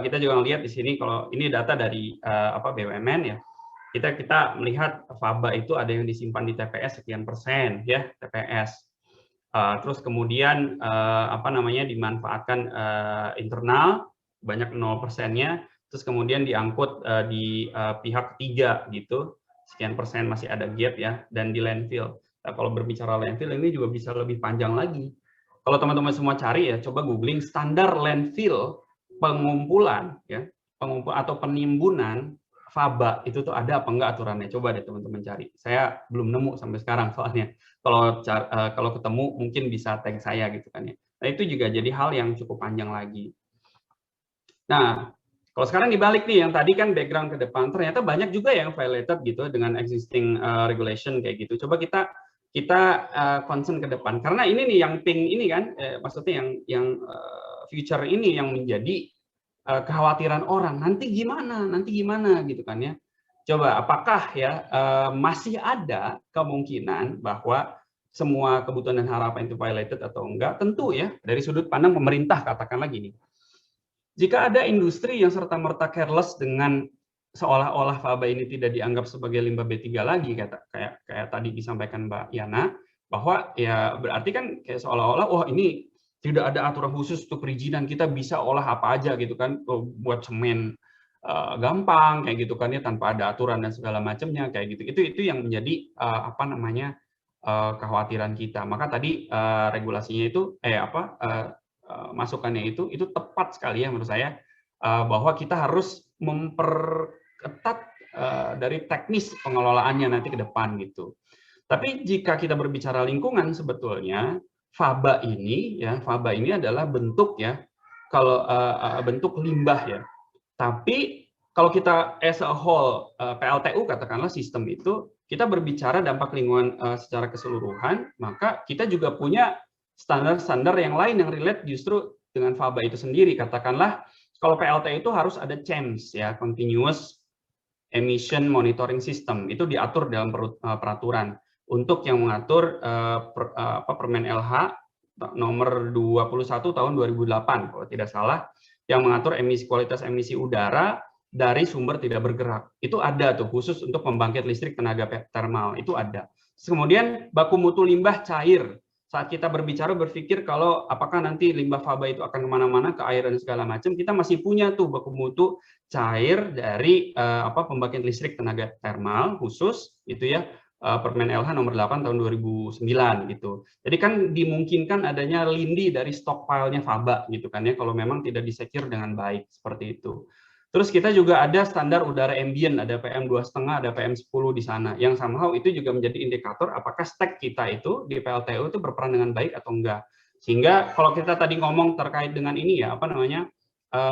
kita juga lihat di sini kalau ini data dari BUMN ya, kita melihat faba itu ada yang disimpan di TPS sekian persen ya, TPS. Terus kemudian dimanfaatkan internal banyak 0%-nya, terus kemudian diangkut di pihak ketiga gitu, sekian persen masih ada gap ya, dan di landfill. Nah, kalau berbicara landfill ini juga bisa lebih panjang lagi. Kalau teman-teman semua cari ya, coba googling standar landfill pengumpulan ya, atau penimbunan faba itu tuh ada apa enggak aturannya, coba deh teman-teman cari. Saya belum nemu sampai sekarang soalnya. Kalau ketemu mungkin bisa tag saya gitu kan ya. Nah, itu juga jadi hal yang cukup panjang lagi. Nah, kalau sekarang dibalik nih, yang tadi kan background ke depan, ternyata banyak juga yang violated gitu dengan existing regulation kayak gitu. Coba kita concern ke depan, karena ini nih yang pink ini kan, maksudnya yang future ini yang menjadi kekhawatiran orang. Nanti gimana gitu kan ya. Coba apakah ya masih ada kemungkinan bahwa semua kebutuhan dan harapan itu violated atau enggak? Tentu ya, dari sudut pandang pemerintah katakanlah gini. Jika ada industri yang serta-merta careless dengan seolah-olah faba ini tidak dianggap sebagai limbah B3 lagi, kayak tadi disampaikan Mbak Yana, bahwa ya berarti kan kayak seolah-olah ini tidak ada aturan khusus untuk perizinan, kita bisa olah apa aja gitu kan, buat semen gampang kayak gitu kan ya, tanpa ada aturan dan segala macamnya kayak gitu. Itu yang menjadi kekhawatiran kita. Maka tadi regulasinya itu masukannya itu tepat sekali ya menurut saya, bahwa kita harus memperketat dari teknis pengelolaannya nanti ke depan gitu. Tapi jika kita berbicara lingkungan, sebetulnya faba ini adalah bentuk ya, kalau bentuk limbah ya. Tapi kalau kita as a whole PLTU katakanlah sistem itu, kita berbicara dampak lingkungan secara keseluruhan, maka kita juga punya standar-standar yang lain yang relate justru dengan faba itu sendiri. Katakanlah kalau PLTU itu harus ada CEMS ya, Continuous Emission Monitoring System, itu diatur dalam peraturan untuk yang mengatur Permen LH nomor 21 tahun 2008 kalau tidak salah, yang mengatur kualitas emisi udara dari sumber tidak bergerak. Itu ada tuh khusus untuk pembangkit listrik tenaga termal, itu ada. Kemudian baku mutu limbah cair. Saat kita berpikir kalau apakah nanti limbah faba itu akan kemana-mana ke air dan segala macam, kita masih punya tuh baku mutu cair dari pembangkit listrik tenaga termal khusus itu ya, Permen LH nomor 8 tahun 2009 gitu. Jadi kan dimungkinkan adanya lindi dari stockpile-nya faba gitu kan ya, kalau memang tidak disecure dengan baik seperti itu. Terus kita juga ada standar udara ambient, ada PM2,5, ada PM10 di sana, yang somehow itu juga menjadi indikator apakah stack kita itu di PLTU itu berperan dengan baik atau enggak. Sehingga kalau kita tadi ngomong terkait dengan ini ya,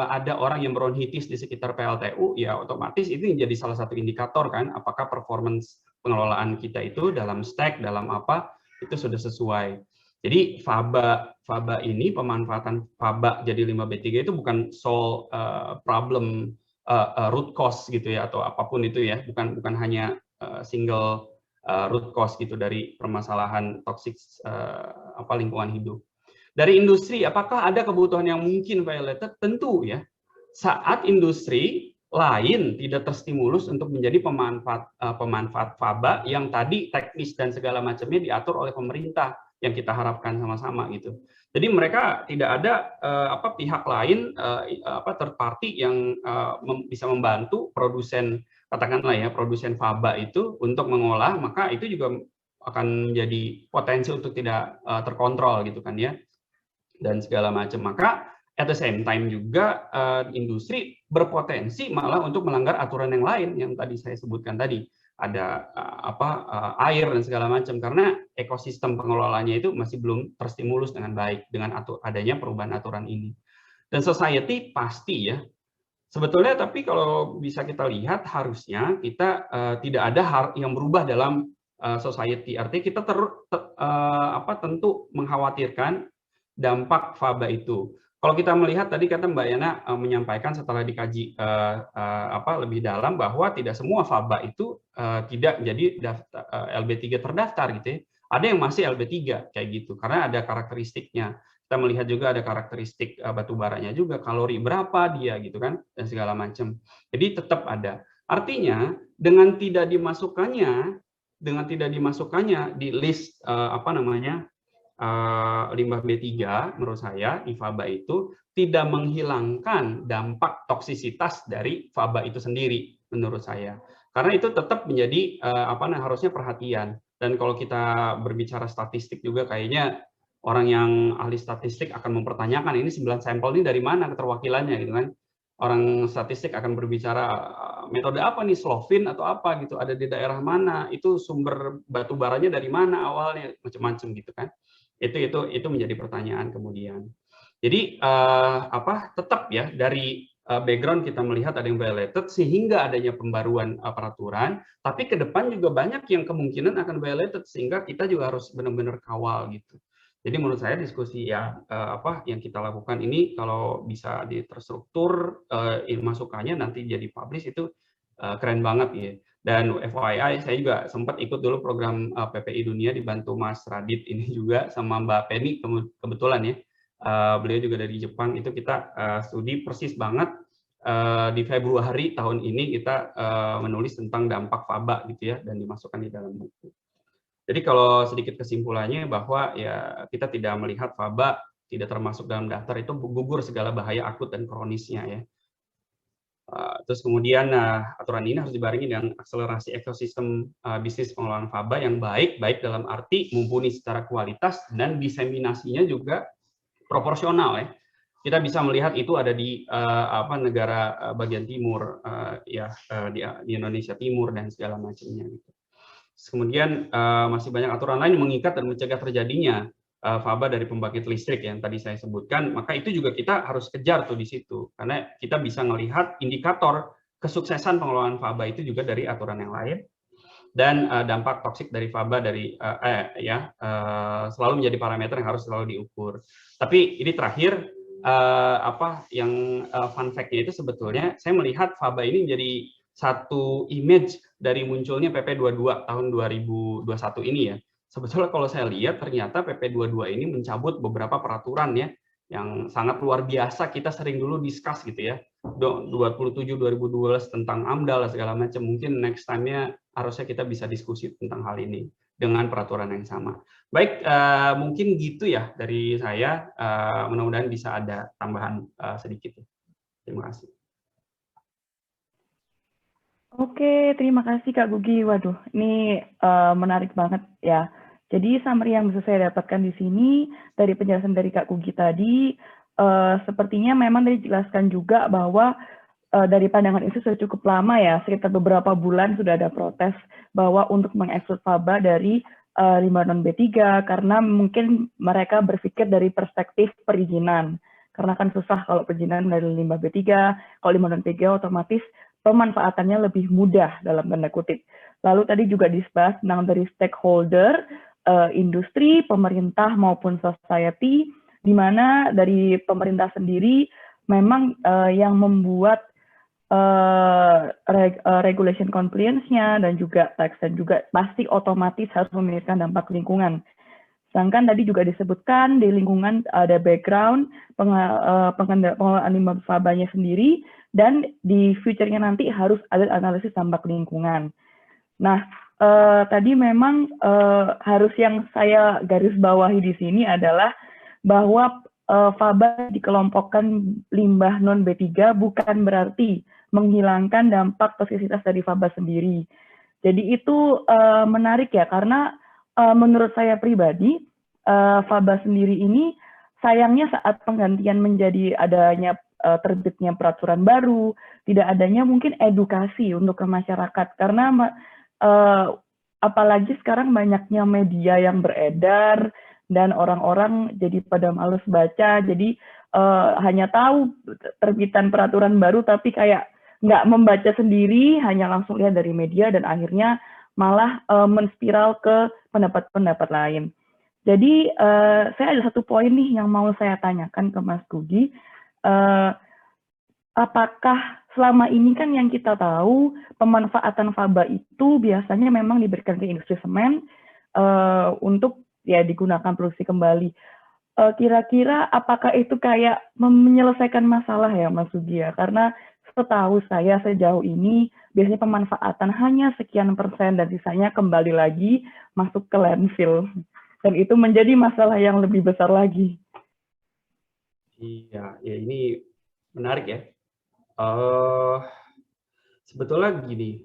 ada orang yang bronkitis di sekitar PLTU, ya otomatis itu menjadi salah satu indikator kan, apakah performance pengelolaan kita itu dalam stack, dalam apa, itu sudah sesuai. Jadi faba ini, pemanfaatan faba jadi limbah B3 itu bukan solve problem root cause gitu ya, atau apapun itu ya, bukan hanya single root cause gitu dari permasalahan toksik lingkungan hidup. Dari industri, apakah ada kebutuhan yang mungkin violated? Tentu ya. Saat industri lain tidak terstimulus untuk menjadi pemanfaat faba yang tadi teknis dan segala macamnya diatur oleh pemerintah yang kita harapkan sama-sama gitu. Jadi mereka tidak ada pihak lain third party yang bisa membantu produsen, katakanlah ya, produsen faba itu untuk mengolah, maka itu juga akan menjadi potensi untuk tidak terkontrol gitu kan ya, dan segala macam. Maka at the same time juga industri berpotensi malah untuk melanggar aturan yang lain yang tadi saya sebutkan tadi, ada air dan segala macam, karena ekosistem pengelolaannya itu masih belum terstimulus dengan baik dengan adanya perubahan aturan ini. Dan society pasti ya sebetulnya, tapi kalau bisa kita lihat harusnya kita tidak ada hal yang berubah dalam society. Artinya kita tentu mengkhawatirkan dampak faba itu. Kalau kita melihat tadi kata Mbak Yana menyampaikan setelah dikaji lebih dalam bahwa tidak semua faba itu tidak jadi LB3 terdaftar gitu ya. Ada yang masih LB3 kayak gitu karena ada karakteristiknya. Kita melihat juga ada karakteristik batu baranya juga, kalori berapa dia gitu kan dan segala macam. Jadi tetap ada. Artinya dengan tidak dimasukkannya di list limbah B3, menurut saya di faba itu tidak menghilangkan dampak toksisitas dari faba itu sendiri, menurut saya. Karena itu tetap menjadi harusnya perhatian. Dan kalau kita berbicara statistik juga kayaknya orang yang ahli statistik akan mempertanyakan ini 9 sampel ini dari mana keterwakilannya gitu kan. Orang statistik akan berbicara metode apa nih, Slovin atau apa gitu, ada di daerah mana, itu sumber batu baranya dari mana awalnya, macam-macam gitu kan. Itu menjadi pertanyaan kemudian. Jadi tetap ya dari background kita melihat ada yang violated sehingga adanya pembaruan peraturan, tapi ke depan juga banyak yang kemungkinan akan violated sehingga kita juga harus benar-benar kawal gitu. Jadi menurut saya diskusi yang kita lakukan ini kalau bisa terstruktur masukannya nanti jadi publish itu keren banget ya. Dan FYI saya juga sempat ikut dulu program PPI Dunia dibantu Mas Radit ini juga sama Mbak Penny kebetulan ya. Beliau juga dari Jepang, itu kita studi persis banget di Februari tahun ini kita menulis tentang dampak faba gitu ya dan dimasukkan di dalam buku. Jadi kalau sedikit kesimpulannya bahwa ya kita tidak melihat faba tidak termasuk dalam daftar itu gugur segala bahaya akut dan kronisnya ya. Terus kemudian aturan ini harus dibarengi dengan akselerasi ekosistem bisnis pengelolaan faba yang baik dalam arti mumpuni secara kualitas dan diseminasinya juga proporsional ya. Kita bisa melihat itu ada di negara bagian timur di Indonesia Timur dan segala macamnya gitu. Kemudian masih banyak aturan lain yang mengikat dan mencegah terjadinya faba dari pembangkit listrik yang tadi saya sebutkan, maka itu juga kita harus kejar tuh di situ karena kita bisa melihat indikator kesuksesan pengelolaan faba itu juga dari aturan yang lain dan dampak toksik dari faba selalu menjadi parameter yang harus selalu diukur. Tapi ini terakhir fun fact-nya itu sebetulnya saya melihat faba ini menjadi satu image dari munculnya PP 22 tahun 2021 ini ya. Sebetulnya kalau saya lihat ternyata PP 22 ini mencabut beberapa peraturan ya yang sangat luar biasa kita sering dulu discuss gitu ya. 27 2012 tentang AMDAL segala macam. Mungkin next time-nya harusnya kita bisa diskusi tentang hal ini dengan peraturan yang sama. Baik, mungkin gitu ya dari saya. Mudah-mudahan bisa ada tambahan sedikit. Terima kasih. Oke, terima kasih Kak Gugi. Waduh, ini menarik banget ya. Jadi summary yang bisa saya dapatkan di sini dari penjelasan dari Kak Gugi tadi, sepertinya memang tadi dijelaskan juga bahwa dari pandangan itu sudah cukup lama ya, sekitar beberapa bulan sudah ada protes bahwa untuk mengeksklud faba dari limbah non B3 karena mungkin mereka berpikir dari perspektif perizinan. Karena kan susah kalau perizinan dari limbah B3, kalau limbah non B3 otomatis pemanfaatannya lebih mudah dalam tanda kutip. Lalu tadi juga dibahas tentang dari stakeholder, industri, pemerintah maupun society, di mana dari pemerintah sendiri memang yang membuat regulation compliance-nya dan juga tax dan juga pasti otomatis harus memikirkan dampak lingkungan. Sedangkan tadi juga disebutkan di lingkungan ada background pengelolaan limbah fabanya sendiri dan di future-nya nanti harus ada analisis dampak lingkungan. Nah, tadi memang harus yang saya garis bawahi di sini adalah bahwa faba dikelompokkan limbah non B3 bukan berarti menghilangkan dampak toksisitas dari faba sendiri. Jadi itu menarik ya, karena menurut saya pribadi, faba sendiri ini sayangnya saat penggantian menjadi adanya terbitnya peraturan baru, tidak adanya mungkin edukasi untuk ke masyarakat, karena apalagi sekarang banyaknya media yang beredar, dan orang-orang jadi pada males baca, jadi hanya tahu terbitan peraturan baru, tapi kayak nggak membaca sendiri, hanya langsung lihat dari media, dan akhirnya malah menspiral ke pendapat-pendapat lain. Jadi saya ada satu poin nih yang mau saya tanyakan ke Mas Gugi. Apakah selama ini kan yang kita tahu pemanfaatan faba itu biasanya memang diberikan ke industri semen untuk ya digunakan produksi kembali. Kira-kira apakah itu kayak menyelesaikan masalah ya Mas Gugi ya? Karena setahu saya sejauh ini biasanya pemanfaatan hanya sekian persen dan sisanya kembali lagi masuk ke landfill. Dan itu menjadi masalah yang lebih besar lagi. Iya, ya ini menarik ya. Sebetulnya gini,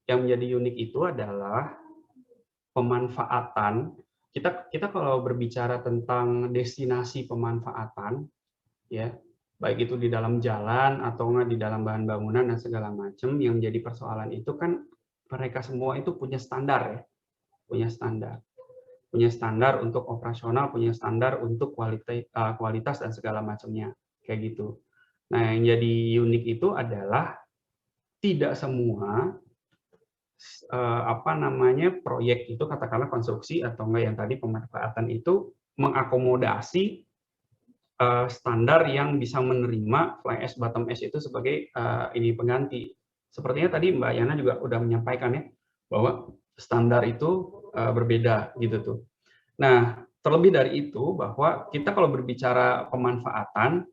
yang menjadi unik itu adalah pemanfaatan. Kita kalau berbicara tentang destinasi pemanfaatan, ya, baik itu di dalam jalan atau nggak di dalam bahan bangunan dan segala macam, yang menjadi persoalan itu kan mereka semua itu punya standar ya, punya standar untuk operasional, punya standar untuk kualitas dan segala macamnya, kayak gitu. Nah, yang jadi unik itu adalah tidak semua proyek itu, katakanlah konstruksi atau enggak yang tadi pemanfaatan itu mengakomodasi standar yang bisa menerima fly ash, bottom ash itu sebagai ini pengganti. Sepertinya tadi Mbak Yana juga udah menyampaikan ya bahwa standar itu berbeda gitu tuh. Nah, terlebih dari itu bahwa kita kalau berbicara pemanfaatan,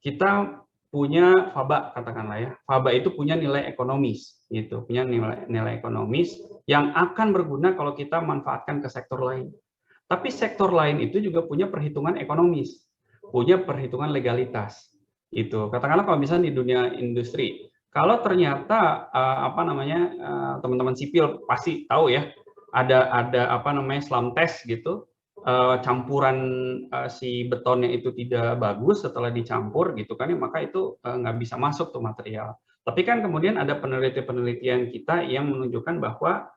kita punya faba, katakanlah ya. Faba itu punya nilai ekonomis gitu, punya nilai ekonomis yang akan berguna kalau kita manfaatkan ke sektor lain. Tapi sektor lain itu juga punya perhitungan ekonomis, punya perhitungan legalitas. Itu katakanlah kalau misalnya di dunia industri, kalau ternyata teman-teman sipil pasti tahu ya, ada slump test gitu, campuran si betonnya itu tidak bagus setelah dicampur gitu kan ya, maka itu nggak bisa masuk tuh material. Tapi kan kemudian ada penelitian kita yang menunjukkan bahwa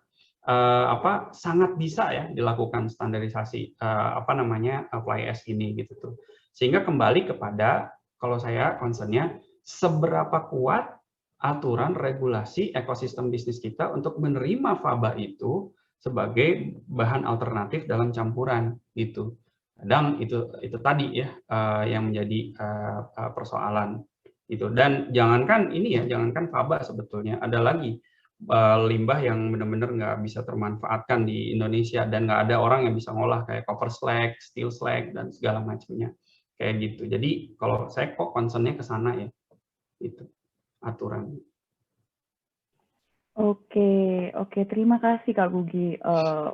sangat bisa ya dilakukan standarisasi fly ash ini gitu tuh. Sehingga kembali kepada, kalau saya concernnya, seberapa kuat aturan regulasi ekosistem bisnis kita untuk menerima faba itu sebagai bahan alternatif dalam campuran gitu. Kadang itu tadi ya yang menjadi persoalan itu. Dan jangankan faba, sebetulnya ada lagi limbah yang benar-benar nggak bisa termanfaatkan di Indonesia dan nggak ada orang yang bisa ngolah, kayak copper slag, steel slag dan segala macamnya kayak gitu. Jadi kalau saya kok concernnya ke sana ya, itu aturan. Oke, terima kasih Kak Gugi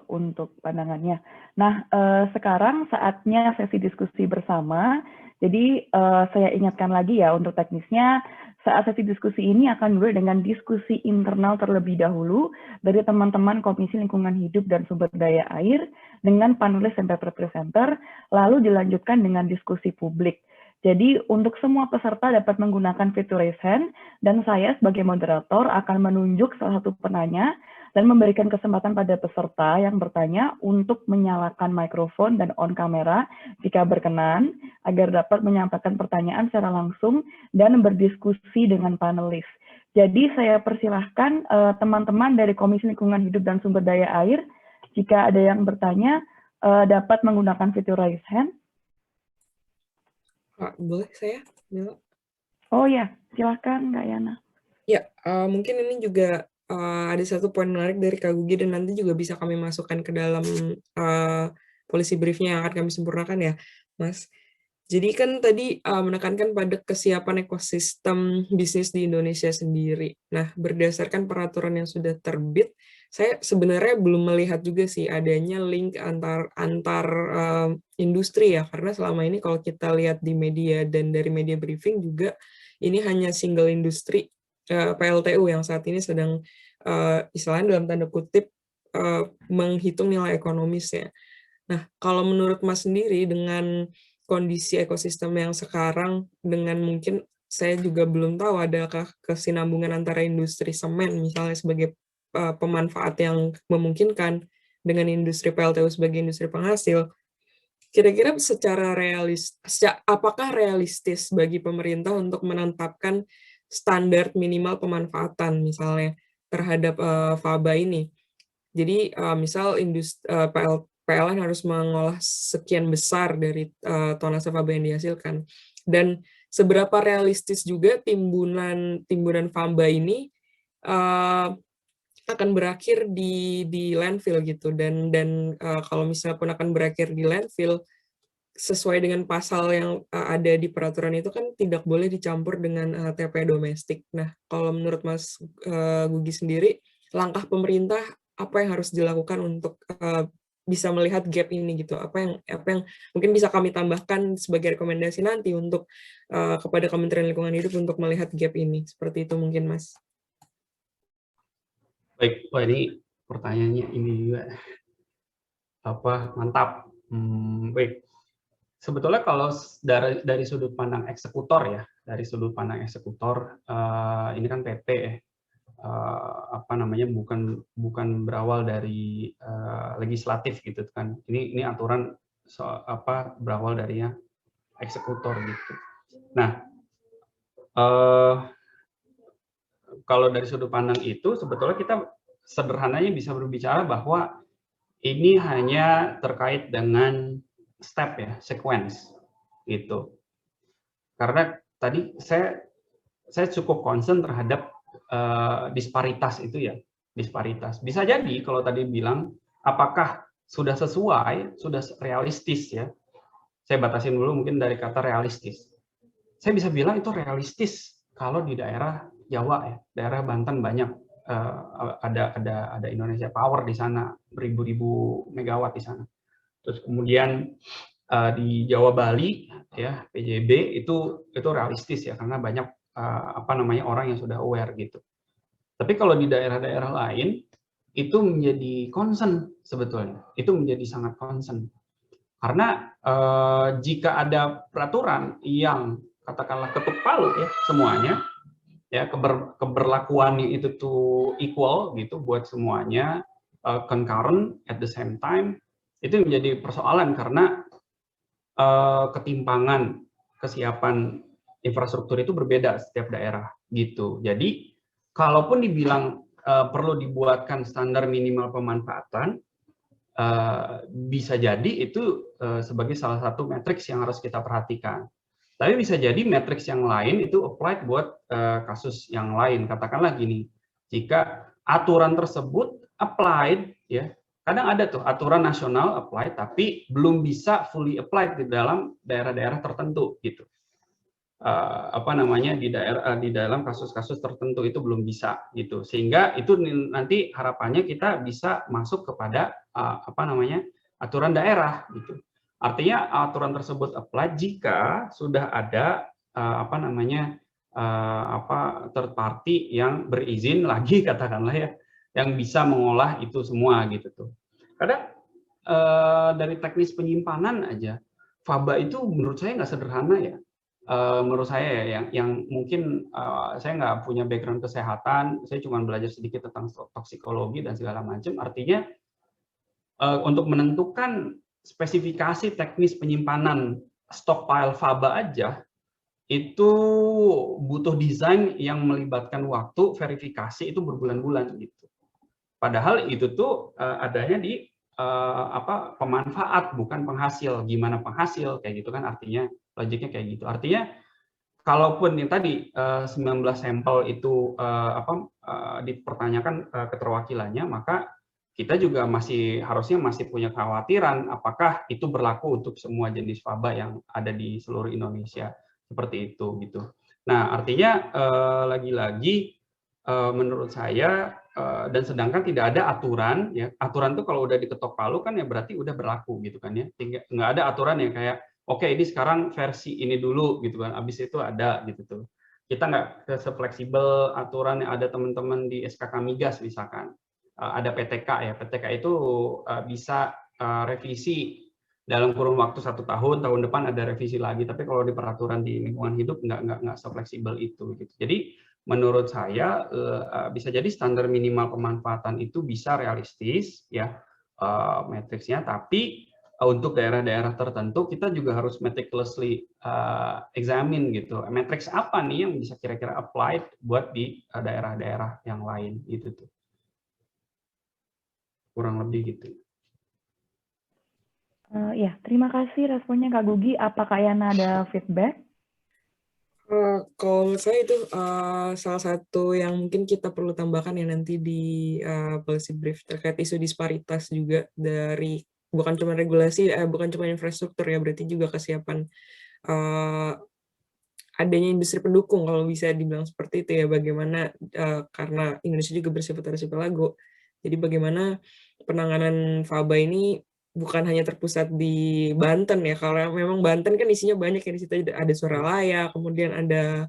untuk pandangannya. Nah, sekarang saatnya sesi diskusi bersama. Jadi saya ingatkan lagi ya untuk teknisnya, saat sesi diskusi ini akan dimulai dengan diskusi internal terlebih dahulu dari teman-teman Komisi Lingkungan Hidup dan Sumber Daya Air dengan panelis dan paper presenter, lalu dilanjutkan dengan diskusi publik. Jadi untuk semua peserta dapat menggunakan fitur raise hand, dan saya sebagai moderator akan menunjuk salah satu penanya dan memberikan kesempatan pada peserta yang bertanya untuk menyalakan mikrofon dan on kamera jika berkenan, agar dapat menyampaikan pertanyaan secara langsung dan berdiskusi dengan panelis. Jadi saya persilahkan teman-teman dari Komisi Lingkungan Hidup dan Sumber Daya Air, jika ada yang bertanya dapat menggunakan fitur raise hand. Boleh saya, Mila? Oh ya, silakan Kak Yana. Ya, mungkin ini juga ada satu poin menarik dari Kak Gugi dan nanti juga bisa kami masukkan ke dalam policy briefnya yang akan kami sempurnakan ya, Mas. Jadi kan tadi menekankan pada kesiapan ekosistem bisnis di Indonesia sendiri. Nah, berdasarkan peraturan yang sudah terbit, saya sebenarnya belum melihat juga sih adanya link antar industri ya, karena selama ini kalau kita lihat di media dan dari media briefing juga ini hanya single industri PLTU yang saat ini sedang istilahnya dalam tanda kutip menghitung nilai ekonomisnya. Nah, kalau menurut Mas sendiri dengan kondisi ekosistem yang sekarang, dengan mungkin saya juga belum tahu adakah kesinambungan antara industri semen misalnya sebagai pemanfaat yang memungkinkan dengan industri PLTU sebagai industri penghasil, kira-kira secara apakah realistis bagi pemerintah untuk menetapkan standar minimal pemanfaatan misalnya terhadap faba ini? Jadi misal PLN harus mengolah sekian besar dari tonase faba yang dihasilkan, dan seberapa realistis juga timbunan faba ini akan berakhir di landfill gitu, dan kalau misalnya pun akan berakhir di landfill, sesuai dengan pasal yang ada di peraturan itu kan tidak boleh dicampur dengan TP domestik. Nah, kalau menurut Mas Gugi sendiri, langkah pemerintah apa yang harus dilakukan untuk bisa melihat gap ini gitu? Apa yang mungkin bisa kami tambahkan sebagai rekomendasi nanti untuk kepada Kementerian Lingkungan Hidup untuk melihat gap ini? Seperti itu mungkin, Mas. Baik, wah ini pertanyaannya ini juga mantap. Baik, sebetulnya kalau dari sudut pandang eksekutor ya, dari sudut pandang eksekutor, ini kan PP ya, bukan berawal dari legislatif gitu kan. Ini aturan berawal dari ya eksekutor gitu. Nah, kalau dari sudut pandang itu sebetulnya kita sederhananya bisa berbicara bahwa ini hanya terkait dengan step ya, sequence gitu. Karena tadi saya cukup concern terhadap disparitas itu ya, disparitas. Bisa jadi kalau tadi bilang apakah sudah sesuai, sudah realistis ya. Saya batasin dulu mungkin dari kata realistis. Saya bisa bilang itu realistis kalau di daerah Jawa ya, daerah Banten banyak ada Indonesia Power di sana, beribu-ribu megawatt di sana. Terus kemudian di Jawa Bali ya PJB itu realistis ya karena banyak orang yang sudah aware gitu. Tapi kalau di daerah-daerah lain itu menjadi concern sebetulnya. Itu menjadi sangat concern. Karena jika ada peraturan yang katakanlah ketuk palu ya semuanya ya keberlakuannya itu tuh equal gitu buat semuanya, concurrent at the same time, itu menjadi persoalan karena ketimpangan kesiapan infrastruktur itu berbeda setiap daerah gitu. Jadi kalaupun dibilang perlu dibuatkan standar minimal pemanfaatan, bisa jadi itu sebagai salah satu matriks yang harus kita perhatikan. Tapi bisa jadi matriks yang lain itu applied buat kasus yang lain. Katakanlah gini, jika aturan tersebut applied, ya kadang ada tuh aturan nasional applied, tapi belum bisa fully applied di dalam daerah-daerah tertentu, gitu. Di dalam kasus-kasus tertentu itu belum bisa, gitu. Sehingga itu nanti harapannya kita bisa masuk kepada aturan daerah, gitu. Artinya aturan tersebut apply jika sudah ada third party yang berizin lagi katakanlah ya, yang bisa mengolah itu semua gitu tuh. Kadang dari teknis penyimpanan aja, faba itu menurut saya nggak sederhana ya. Menurut saya ya, yang mungkin saya nggak punya background kesehatan, saya cuma belajar sedikit tentang toksikologi dan segala macam. Artinya untuk menentukan spesifikasi teknis penyimpanan stockpile faba aja itu butuh desain yang melibatkan waktu verifikasi itu berbulan-bulan gitu. Padahal itu tuh adanya di pemanfaat bukan penghasil. Gimana penghasil kayak gitu kan, artinya logiknya kayak gitu. Artinya kalaupun yang tadi 19 sampel itu dipertanyakan keterwakilannya, maka kita juga harusnya masih punya kekhawatiran apakah itu berlaku untuk semua jenis faba yang ada di seluruh Indonesia seperti itu gitu. Nah, artinya lagi-lagi menurut saya dan sedangkan tidak ada aturan ya. Aturan tuh kalau udah diketok palu kan ya berarti udah berlaku gitu kan ya. Nggak ada aturan yang kayak oke, ini sekarang versi ini dulu gitu kan. Abis itu ada gitu tuh. Kita nggak se-fleksibel aturan yang ada teman-teman di SKK Migas misalkan. Ada PTK ya, PTK itu bisa revisi dalam kurun waktu 1 tahun, tahun depan ada revisi lagi. Tapi kalau di peraturan di lingkungan hidup nggak se-fleksibel itu. Gitu. Jadi menurut saya bisa jadi standar minimal pemanfaatan itu bisa realistis ya matriksnya, tapi untuk daerah-daerah tertentu kita juga harus meticulously examine gitu. Matriks apa nih yang bisa kira-kira applied buat di daerah-daerah yang lain gitu tuh. Kurang lebih gitu. Ya, terima kasih responnya Kak Gugi. Apakah Yana ada feedback? Kalau saya itu salah satu yang mungkin kita perlu tambahkan ya nanti di policy brief terkait isu disparitas juga dari bukan cuma regulasi, bukan cuma infrastruktur ya, berarti juga kesiapan adanya industri pendukung kalau bisa dibilang seperti itu ya, bagaimana karena Indonesia juga bersifat arsipelago, jadi bagaimana penanganan faba ini bukan hanya terpusat di Banten ya, karena memang Banten kan isinya banyak ya, di situ ada Suralaya, kemudian ada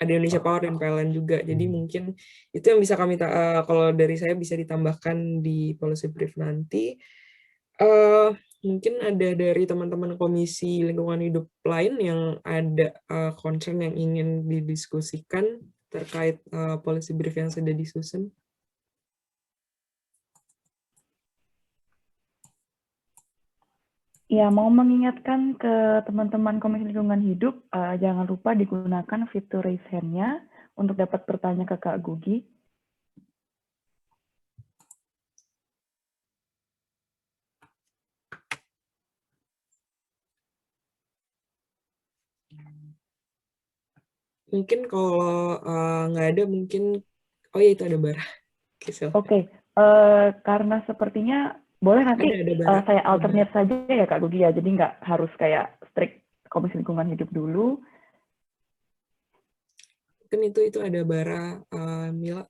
Indonesia Power dan PLN juga, jadi mungkin itu yang bisa kami kalau dari saya bisa ditambahkan di policy brief nanti. Mungkin ada dari teman-teman Komisi Lingkungan Hidup lain yang ada concern yang ingin didiskusikan terkait policy brief yang sudah disusun. Ya, mau mengingatkan ke teman-teman Komisi Lingkungan Hidup, jangan lupa digunakan fitur raise hand-nya untuk dapat bertanya ke Kak Gugi. Mungkin kalau nggak ada, mungkin, oh ya itu ada Bara. Oke, karena sepertinya boleh nanti ada saya alternate saja ya Kak Gugi ya, jadi nggak harus kayak strict Komisi Lingkungan Hidup dulu. Mungkin itu ada Bara, Mila.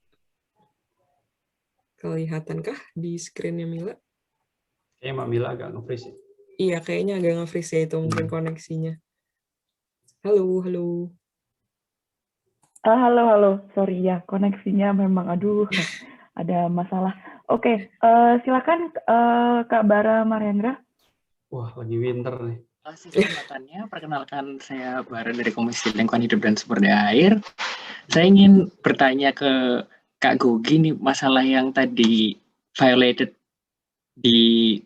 Kelihatankah di screen-nya Mila? Kayaknya Mbak Mila agak nge-freeze ya. Iya, kayaknya agak nge-freeze ya itu, mungkin koneksinya. Halo. Halo, sorry ya, koneksinya memang aduh ada masalah. Oke, silakan Kak Bara Mariandra. Wah, lagi winter nih. Terima kasih kesempatannya. Perkenalkan, saya Bara dari Komisi Lingkungan Hidup dan Sumber Daya Air. Saya ingin bertanya ke Kak Gugi nih, masalah yang tadi violated di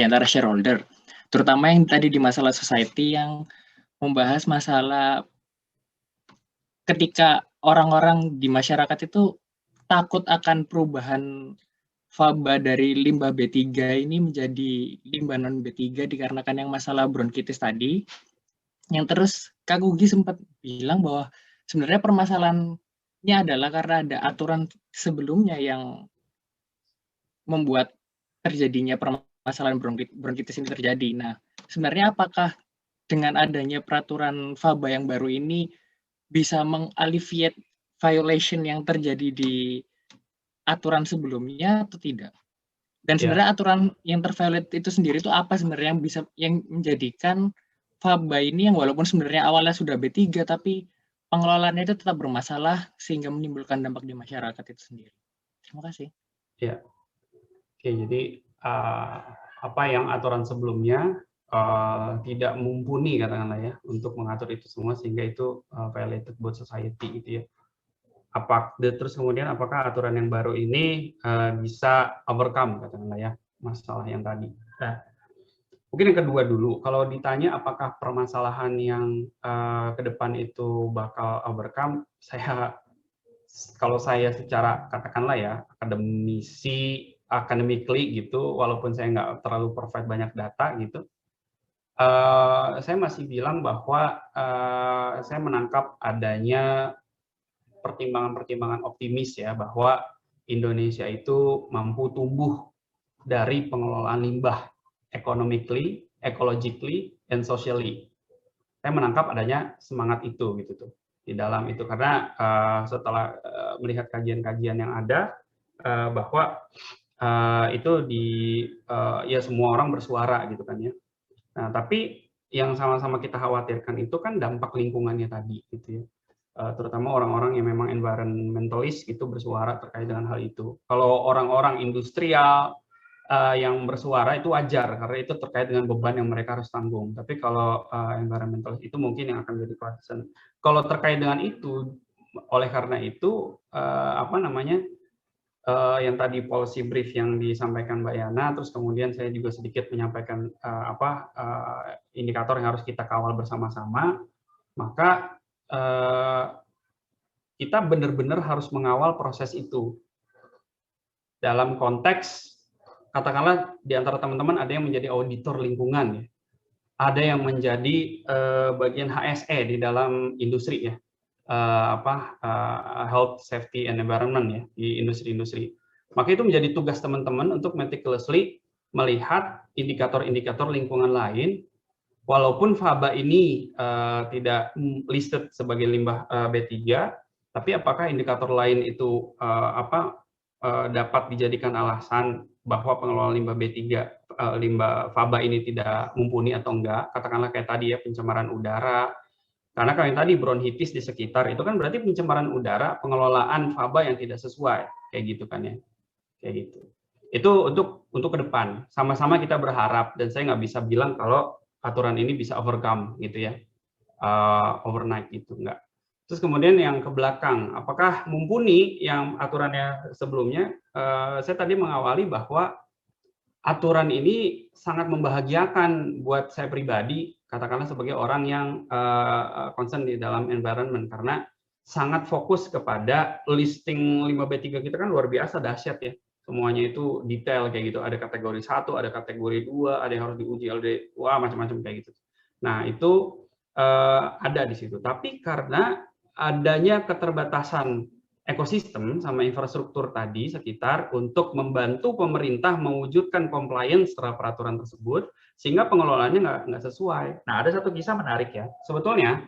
antara shareholder, terutama yang tadi di masalah society yang membahas masalah ketika orang-orang di masyarakat itu takut akan perubahan faba dari limbah B3 ini menjadi limbah non B3 dikarenakan yang masalah bronkitis tadi. Yang terus Kak Gugi sempat bilang bahwa sebenarnya permasalahannya adalah karena ada aturan sebelumnya yang membuat terjadinya permasalahan bronkitis ini terjadi. Nah, sebenarnya apakah dengan adanya peraturan faba yang baru ini bisa mengalviate violation yang terjadi di aturan sebelumnya atau tidak? Dan sebenarnya aturan yang terviolate itu sendiri itu apa sebenarnya yang menjadikan faba ini yang walaupun sebenarnya awalnya sudah B3 tapi pengelolaannya itu tetap bermasalah sehingga menimbulkan dampak di masyarakat itu sendiri. Terima kasih. Ya. Oke, jadi apa yang aturan sebelumnya tidak mumpuni katakanlah ya untuk mengatur itu semua sehingga itu violated buat society gitu ya. Terus kemudian apakah aturan yang baru ini bisa overcome katakanlah ya masalah yang tadi. Nah, mungkin yang kedua dulu, kalau ditanya apakah permasalahan yang ke depan itu bakal overcome, kalau saya secara katakanlah ya academically gitu, walaupun saya nggak terlalu provide banyak data gitu, saya masih bilang bahwa saya menangkap adanya pertimbangan-pertimbangan optimis ya bahwa Indonesia itu mampu tumbuh dari pengelolaan limbah economically, ecologically, and socially. Saya menangkap adanya semangat itu gitu tuh di dalam itu karena setelah melihat kajian-kajian yang ada bahwa itu ya semua orang bersuara gitu kan ya. Nah, tapi yang sama-sama kita khawatirkan itu kan dampak lingkungannya tadi gitu ya. Terutama orang-orang yang memang environmentalist itu bersuara terkait dengan hal itu. Kalau orang-orang industrial yang bersuara itu wajar karena itu terkait dengan beban yang mereka harus tanggung. Tapi kalau environmentalist itu mungkin yang akan jadi concern. Kalau terkait dengan itu, oleh karena itu yang tadi policy brief yang disampaikan Mbak Yana, terus kemudian saya juga sedikit menyampaikan indikator yang harus kita kawal bersama-sama, maka kita benar-benar harus mengawal proses itu. Dalam konteks, katakanlah di antara teman-teman ada yang menjadi auditor lingkungan, ya. Ada yang menjadi bagian HSE di dalam industri, ya. Health, Safety, and Environment ya di industri-industri. Maka itu menjadi tugas teman-teman untuk meticulously melihat indikator-indikator lingkungan lain, walaupun faba ini tidak listed sebagai limbah B3, tapi apakah indikator lain itu dapat dijadikan alasan bahwa pengelolaan limbah B3, limbah faba ini tidak mumpuni atau enggak? Katakanlah kayak tadi ya, pencemaran udara. Karena kalau yang tadi bronkitis di sekitar itu kan berarti pencemaran udara, pengelolaan faba yang tidak sesuai, kayak gitu kan ya, kayak gitu. Itu untuk ke depan. Sama-sama kita berharap, dan saya nggak bisa bilang kalau aturan ini bisa overcome gitu ya, overnight gitu, enggak. Terus kemudian yang ke belakang, apakah mumpuni yang aturannya sebelumnya? Saya tadi mengawali bahwa aturan ini sangat membahagiakan buat saya pribadi, katakanlah sebagai orang yang concern di dalam environment, karena sangat fokus kepada listing 5B3 kita kan luar biasa dahsyat ya. Semuanya itu detail kayak gitu, ada kategori 1, ada kategori 2, ada yang harus diuji LD, wah macam-macam kayak gitu. Nah, itu ada di situ. Tapi karena adanya keterbatasan ekosistem sama infrastruktur tadi sekitar untuk membantu pemerintah mewujudkan compliance terhadap peraturan tersebut, sehingga pengelolaannya nggak sesuai. Nah, ada satu kisah menarik ya. Sebetulnya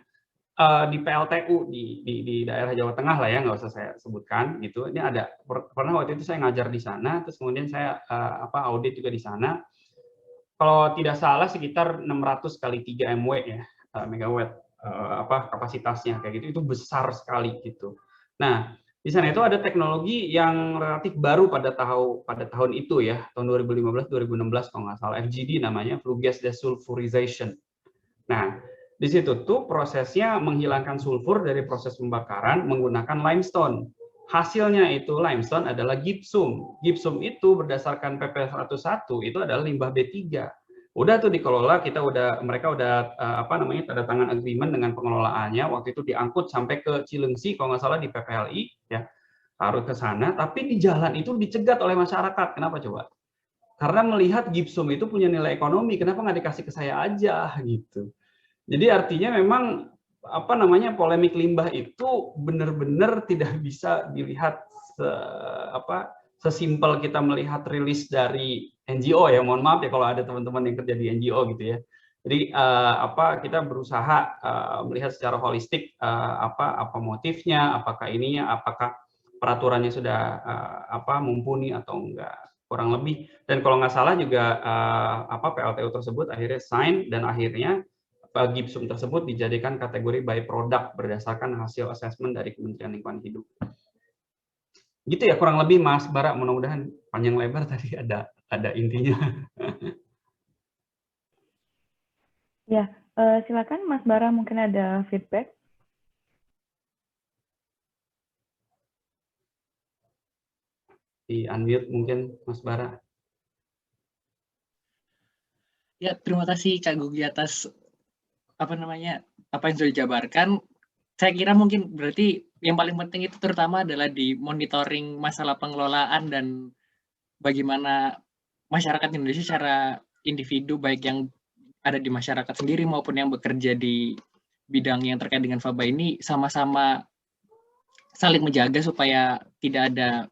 di PLTU di daerah Jawa Tengah lah ya, nggak usah saya sebutkan gitu. Ini ada, pernah waktu itu saya ngajar di sana, terus kemudian saya audit juga di sana. Kalau tidak salah sekitar 600 kali 3 MW ya, megawatt kapasitasnya kayak gitu, itu besar sekali gitu. Nah, di sana itu ada teknologi yang relatif baru pada tahun itu ya, tahun 2015-2016 kalau nggak salah, FGD namanya, flue gas desulfurization. Nah, di situ tuh prosesnya menghilangkan sulfur dari proses pembakaran menggunakan limestone. Hasilnya itu limestone adalah gypsum. Gypsum itu berdasarkan PP 101 itu adalah limbah B3. Udah tuh dikelola, mereka udah tanda tangan agreement dengan pengelolaannya. Waktu itu diangkut sampai ke Cilengsi kalau nggak salah di PPLI ya. Harus ke sana, tapi di jalan itu dicegat oleh masyarakat. Kenapa coba? Karena melihat gypsum itu punya nilai ekonomi, kenapa nggak dikasih ke saya aja gitu. Jadi artinya memang polemik limbah itu benar-benar tidak bisa dilihat sesimpel kita melihat rilis dari NGO ya. Mohon maaf ya kalau ada teman-teman yang kerja di NGO gitu ya. Jadi kita berusaha melihat secara holistik apa motifnya, apakah peraturannya sudah mumpuni atau enggak, kurang lebih. Dan kalau nggak salah juga PLTU tersebut akhirnya sign, dan akhirnya gypsum tersebut dijadikan kategori by product berdasarkan hasil asesmen dari Kementerian Lingkungan Hidup. Gitu ya kurang lebih Mas Bara, mudah-mudahan panjang lebar tadi ada intinya. Ya, silakan Mas Bara, mungkin ada feedback. Di unmute mungkin Mas Bara. Ya, terima kasih Kak Gugi atas apa yang sudah dijabarkan. Saya kira mungkin berarti yang paling penting itu terutama adalah di monitoring masalah pengelolaan dan bagaimana masyarakat Indonesia secara individu, baik yang ada di masyarakat sendiri maupun yang bekerja di bidang yang terkait dengan faba ini, sama-sama saling menjaga supaya tidak ada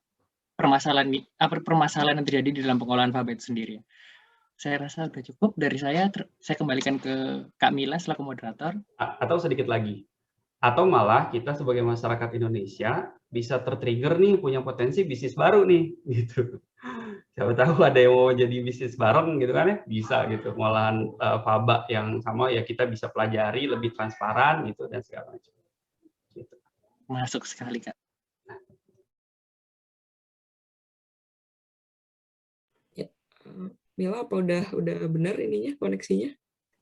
permasalahan yang terjadi di dalam pengelolaan faba itu sendiri. Saya rasa sudah cukup dari saya. Saya kembalikan ke Kak Mila selaku moderator. Atau sedikit lagi. Atau malah kita sebagai masyarakat Indonesia bisa tertrigger nih, punya potensi bisnis baru nih gitu. Siapa tahu ada yang mau jadi bisnis bareng gitu kan ya, bisa gitu. Malahan faba yang sama ya kita bisa pelajari lebih transparan gitu dan segala macam. Gitu. Masuk sekali Kak. Ya. Mila, apa udah benar ininya koneksinya?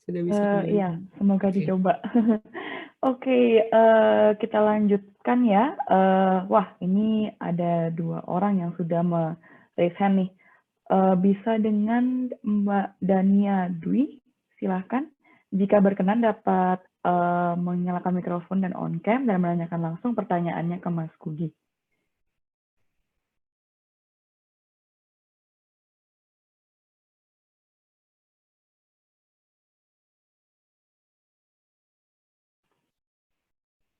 Sudah bisa kembali? Iya, semoga dicoba. Oke, kita lanjutkan ya. Wah, ini ada 2 orang yang sudah raise hand nih. Bisa dengan Mbak Dania Dwi, silahkan. Jika berkenan dapat menyalakan mikrofon dan on cam dan menanyakan langsung pertanyaannya ke Mas Gugi.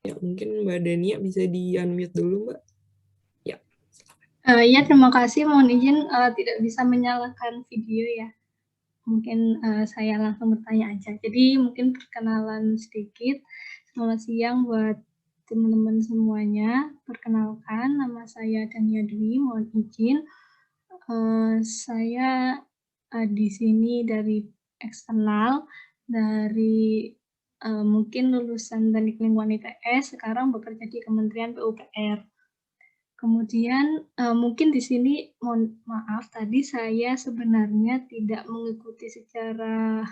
Ya, mungkin Mbak Dania bisa di-unmute dulu, Mbak. Ya, silakan. Ya, terima kasih. Mohon izin tidak bisa menyalakan video ya. Mungkin saya langsung bertanya aja. Jadi mungkin perkenalan sedikit. Selamat siang buat teman-teman semuanya. Perkenalkan, nama saya Dania Dwi. Mohon izin. Saya di sini dari eksternal, dari mungkin lulusan Teknik Lingkungan ITS, sekarang bekerja di Kementerian PUPR. Kemudian mungkin di sini mohon maaf tadi saya sebenarnya tidak mengikuti secara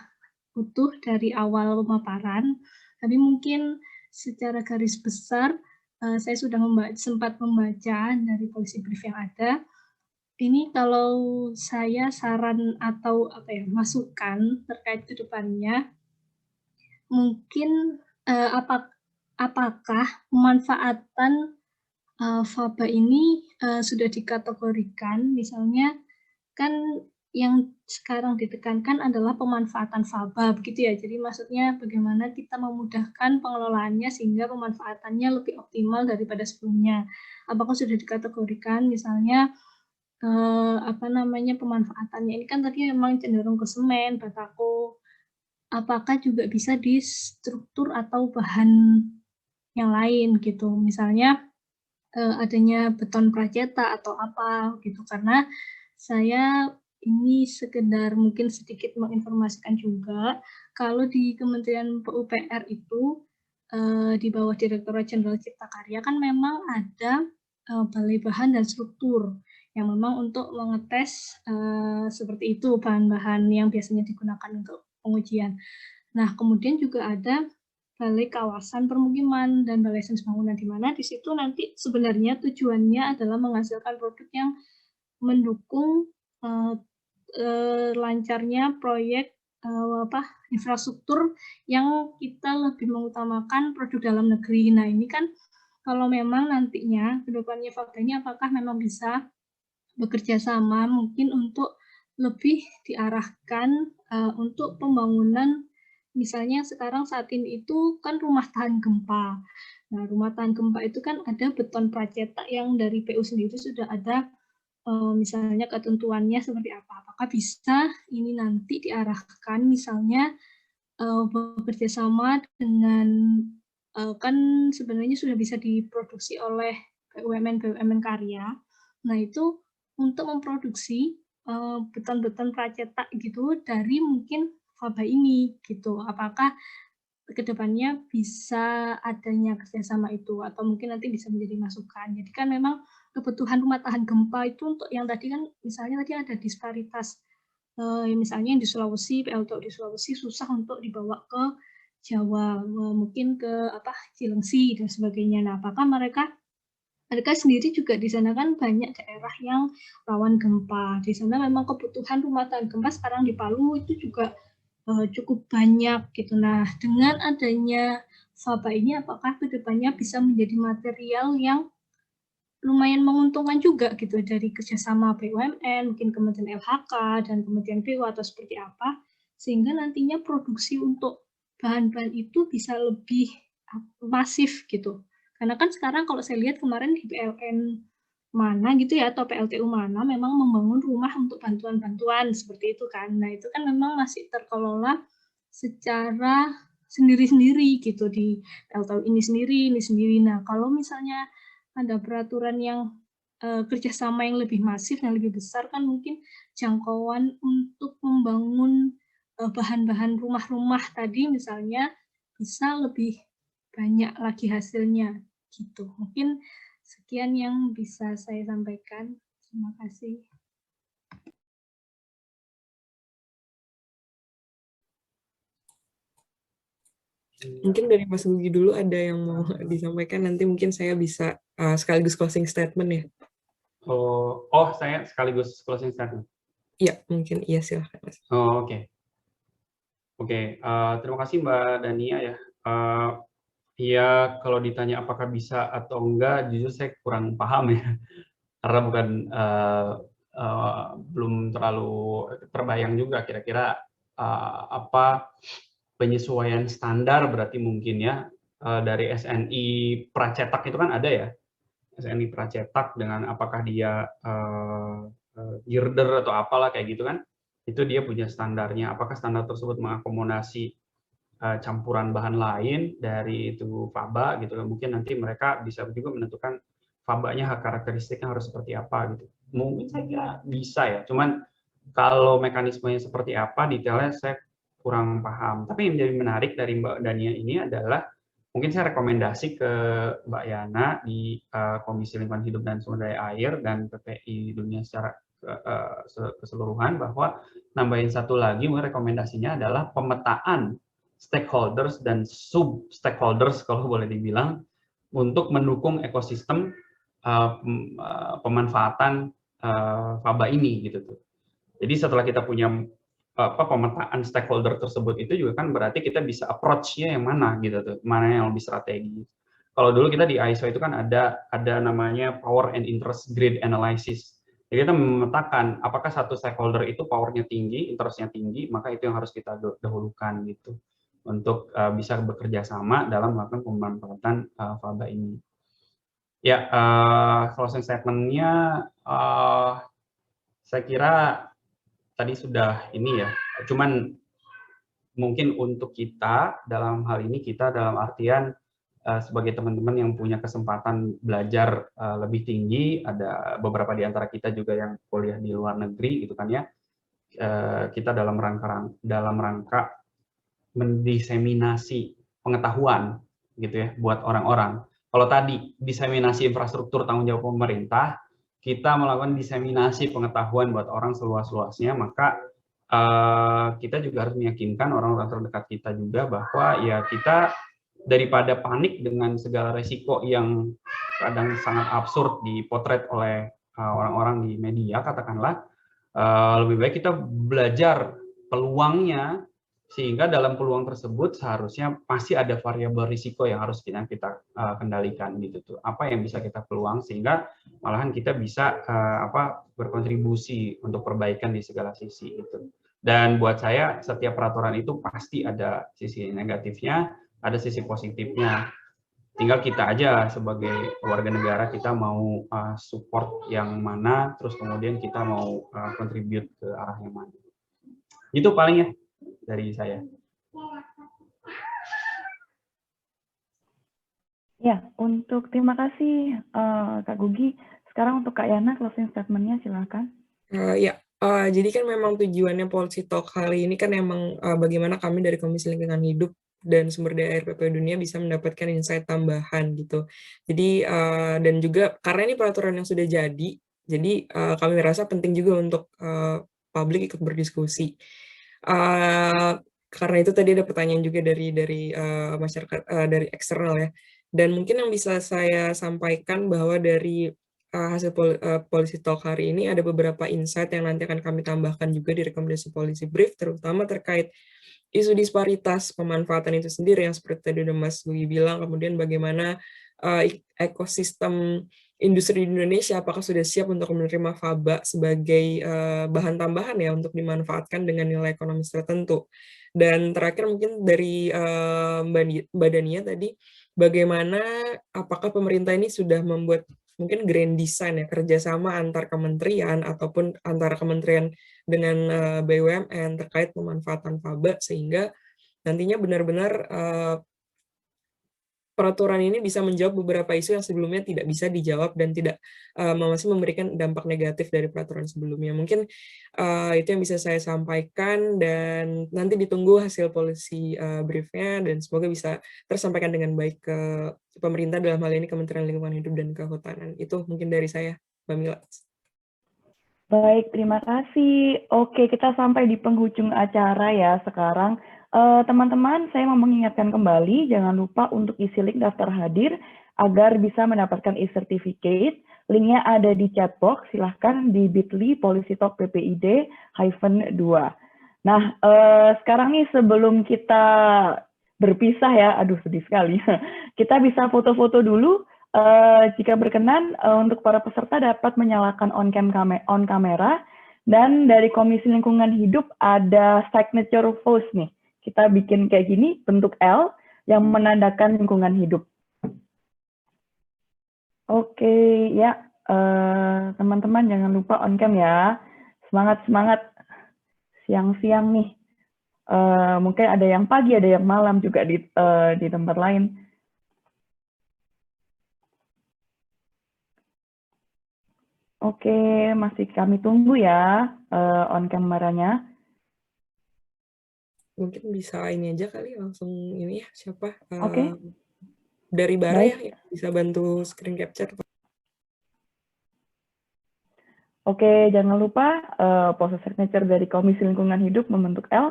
utuh dari awal pemaparan, tapi mungkin secara garis besar saya sudah sempat membaca dari policy brief yang ada. Ini kalau saya saran atau masukan terkait ke depannya, mungkin apakah pemanfaatan faba ini sudah dikategorikan, misalnya kan yang sekarang ditekankan adalah pemanfaatan faba, begitu ya. Jadi maksudnya bagaimana kita memudahkan pengelolaannya sehingga pemanfaatannya lebih optimal daripada sebelumnya. Apakah sudah dikategorikan, misalnya pemanfaatannya ini kan tadi memang cenderung ke semen, batako. Apakah juga bisa di struktur atau bahan yang lain gitu, misalnya adanya beton pracetak atau apa gitu, karena saya ini sekedar mungkin sedikit menginformasikan juga kalau di Kementerian PUPR itu di bawah Direktorat Jenderal Cipta Karya kan memang ada balai bahan dan struktur yang memang untuk mengetes seperti itu bahan-bahan yang biasanya digunakan untuk pengujian. Nah, kemudian juga ada balai kawasan permukiman dan balai sains bangunan, di mana di situ nanti sebenarnya tujuannya adalah menghasilkan produk yang mendukung lancarnya proyek infrastruktur yang kita lebih mengutamakan produk dalam negeri. Nah, ini kan kalau memang nantinya kedepannya faba ini apakah memang bisa bekerja sama mungkin untuk lebih diarahkan untuk pembangunan. Misalnya sekarang saat ini itu kan rumah tahan gempa. Nah, rumah tahan gempa itu kan ada beton pracetak yang dari PU sendiri sudah ada misalnya ketentuannya seperti apa. Apakah bisa ini nanti diarahkan misalnya bekerja sama dengan kan sebenarnya sudah bisa diproduksi oleh BUMN karya. Nah, itu untuk memproduksi beton-beton pracetak gitu dari mungkin faba ini gitu. Apakah kedepannya bisa adanya kerjasama itu atau mungkin nanti bisa menjadi masukan. Jadi kan memang kebutuhan rumah tahan gempa itu untuk yang tadi kan misalnya tadi ada disparitas misalnya yang di Sulawesi, PLTU di Sulawesi susah untuk dibawa ke Jawa, mungkin ke Cilengsi dan sebagainya. Nah, apakah mereka sendiri juga di sana kan banyak daerah yang rawan gempa. Di sana memang kebutuhan rumah tahan gempa sekarang di Palu itu juga cukup banyak gitu. Nah, dengan adanya faba ini apakah kedepannya bisa menjadi material yang lumayan menguntungkan juga gitu dari kerjasama BUMN, mungkin Kementerian LHK dan Kementerian PU atau seperti apa, sehingga nantinya produksi untuk bahan-bahan itu bisa lebih masif gitu. Karena kan sekarang kalau saya lihat kemarin di PLN mana gitu ya, atau PLTU mana memang membangun rumah untuk bantuan-bantuan seperti itu kan. Nah, itu kan memang masih terkelola secara sendiri-sendiri gitu di PLTU ini sendiri. Nah, kalau misalnya ada peraturan yang kerjasama yang lebih masif dan lebih besar kan mungkin jangkauan untuk membangun bahan-bahan rumah-rumah tadi misalnya bisa lebih banyak lagi hasilnya gitu. Mungkin sekian yang bisa saya sampaikan. Terima kasih. Mungkin dari Mas Gugi dulu ada yang mau disampaikan, nanti mungkin saya bisa sekaligus closing statement ya. Oh, saya sekaligus closing statement. Iya, mungkin iya, silahkan Mas. Oh, oke. Terima kasih Mbak Dania ya. Ya, kalau ditanya apakah bisa atau enggak, jujur saya kurang paham ya, karena bukan belum terlalu terbayang juga kira-kira apa penyesuaian standar berarti mungkin ya dari SNI pracetak itu kan ada ya. SNI pracetak dengan apakah dia girder atau apalah kayak gitu kan, itu dia punya standarnya. Apakah standar tersebut mengakomodasi campuran bahan lain dari itu faba gitu kan, mungkin nanti mereka bisa juga menentukan fabanya karakteristiknya harus seperti apa gitu. Mungkin saya kira bisa ya, cuman kalau mekanismenya seperti apa detailnya saya kurang paham. Tapi yang menjadi menarik dari Mbak Dania ini adalah mungkin saya rekomendasi ke Mbak Yana di Komisi Lingkungan Hidup dan Sumber Daya Air dan PPI Dunia secara keseluruhan, bahwa nambahin satu lagi rekomendasinya adalah pemetaan stakeholders dan sub stakeholders kalau boleh dibilang untuk mendukung ekosistem pemanfaatan faba ini gitu tuh. Jadi setelah kita punya pemetaan stakeholder tersebut itu juga kan berarti kita bisa approach-nya yang mana gitu tuh, mana yang lebih strategi. Kalau dulu kita di ISO itu kan ada namanya power and interest grid analysis. Jadi kita memetakan apakah satu stakeholder itu powernya tinggi, interestnya tinggi, maka itu yang harus kita dahulukan gitu untuk bisa bekerja sama dalam melakukan pemanfaatan faba ini. Ya, closing statement-nya saya kira tadi sudah ini ya, cuman mungkin untuk kita dalam hal ini, kita dalam artian sebagai teman-teman yang punya kesempatan belajar lebih tinggi, ada beberapa di antara kita juga yang kuliah di luar negeri gitu kan ya, kita dalam rangka mendiseminasi pengetahuan gitu ya buat orang-orang. Kalau tadi diseminasi infrastruktur tanggung jawab pemerintah, kita melakukan diseminasi pengetahuan buat orang seluas-luasnya, maka kita juga harus meyakinkan orang-orang terdekat kita juga bahwa ya kita daripada panik dengan segala resiko yang kadang sangat absurd dipotret oleh orang-orang di media, katakanlah, lebih baik kita belajar peluangnya, sehingga dalam peluang tersebut seharusnya pasti ada variabel risiko yang harus kita kendalikan gitu tuh. Apa yang bisa kita peluang sehingga malahan kita bisa berkontribusi untuk perbaikan di segala sisi itu. Dan buat saya setiap peraturan itu pasti ada sisi negatifnya, ada sisi positifnya. Tinggal kita aja sebagai warga negara, kita mau support yang mana, terus kemudian kita mau contribute ke arah yang mana. Itu paling ya dari saya. Ya, terima kasih Kak Gugi. Sekarang untuk Kak Yana, closing statement-nya silakan. Jadi kan memang tujuannya Policy Talk kali ini kan memang bagaimana kami dari Komisi Lingkungan Hidup dan Sumber Daya Air PPI Dunia bisa mendapatkan insight tambahan gitu. Jadi dan juga karena ini peraturan yang sudah jadi kami merasa penting juga untuk publik ikut berdiskusi. Karena itu tadi ada pertanyaan juga dari masyarakat, dari eksternal ya. Dan mungkin yang bisa saya sampaikan bahwa dari hasil Policy Talk hari ini ada beberapa insight yang nanti akan kami tambahkan juga di rekomendasi Policy Brief, terutama terkait isu disparitas pemanfaatan itu sendiri yang seperti tadi udah Mas Gugi bilang, kemudian bagaimana ekosistem industri di Indonesia apakah sudah siap untuk menerima faba sebagai bahan tambahan ya untuk dimanfaatkan dengan nilai ekonomis tertentu. Dan terakhir mungkin dari Mbak Dania tadi, bagaimana apakah pemerintah ini sudah membuat mungkin grand design ya, kerjasama antar kementerian ataupun antara kementerian dengan BUMN terkait pemanfaatan faba, sehingga nantinya benar-benar peraturan ini bisa menjawab beberapa isu yang sebelumnya tidak bisa dijawab dan tidak masih memberikan dampak negatif dari peraturan sebelumnya. Mungkin itu yang bisa saya sampaikan, dan nanti ditunggu hasil policy briefnya, dan semoga bisa tersampaikan dengan baik ke pemerintah, dalam hal ini Kementerian Lingkungan Hidup dan Kehutanan. Itu mungkin dari saya, Mbak Mila. Baik, terima kasih. Oke, kita sampai di penghujung acara ya sekarang. Teman-teman, saya mau mengingatkan kembali, jangan lupa untuk isi link daftar hadir agar bisa mendapatkan e-certificate. Linknya ada di chat box, silahkan di bit.ly Policy Talk PPID-2. Nah, sekarang nih sebelum kita berpisah ya, aduh sedih sekali, kita bisa foto-foto dulu. Jika berkenan, untuk para peserta dapat menyalakan on camera, dan dari Komisi Lingkungan Hidup ada signature pose nih. Kita bikin kayak gini, bentuk L, yang menandakan lingkungan hidup. Oke, ya, teman-teman jangan lupa on cam ya. Semangat-semangat siang-siang nih. Mungkin ada yang pagi, ada yang malam juga di tempat lain. Oke, masih kami tunggu ya on kameranya. Mungkin bisa ini aja kali langsung ini ya, siapa? Oke. Dari Bara Baik. ya, yang bisa bantu screen capture. Oke, jangan lupa pose signature dari Komisi Lingkungan Hidup membentuk L.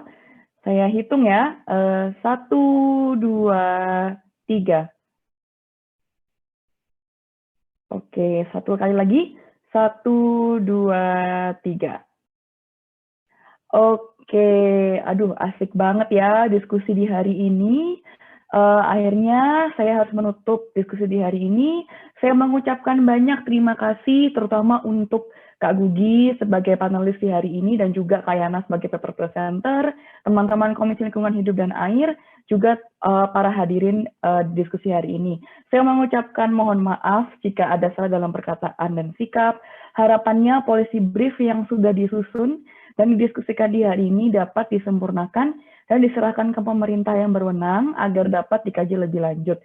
Saya hitung ya, 1, 2, 3. Oke, satu kali lagi. 1, 2, 3. Oke, aduh asik banget ya diskusi di hari ini. Akhirnya saya harus menutup diskusi di hari ini. Saya mengucapkan banyak terima kasih terutama untuk Kak Gugi sebagai panelis di hari ini dan juga Kak Yana sebagai paper presenter, teman-teman Komisi Lingkungan Hidup dan Air, juga para hadirin diskusi hari ini. Saya mengucapkan mohon maaf jika ada salah dalam perkataan dan sikap. Harapannya policy brief yang sudah disusun dan didiskusikan di hari ini dapat disempurnakan dan diserahkan ke pemerintah yang berwenang agar dapat dikaji lebih lanjut.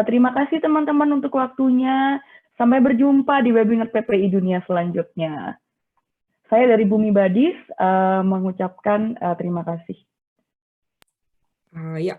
Terima kasih teman-teman untuk waktunya. Sampai berjumpa di webinar PPI Dunia selanjutnya. Saya dari Bumi Badis mengucapkan terima kasih. Ya,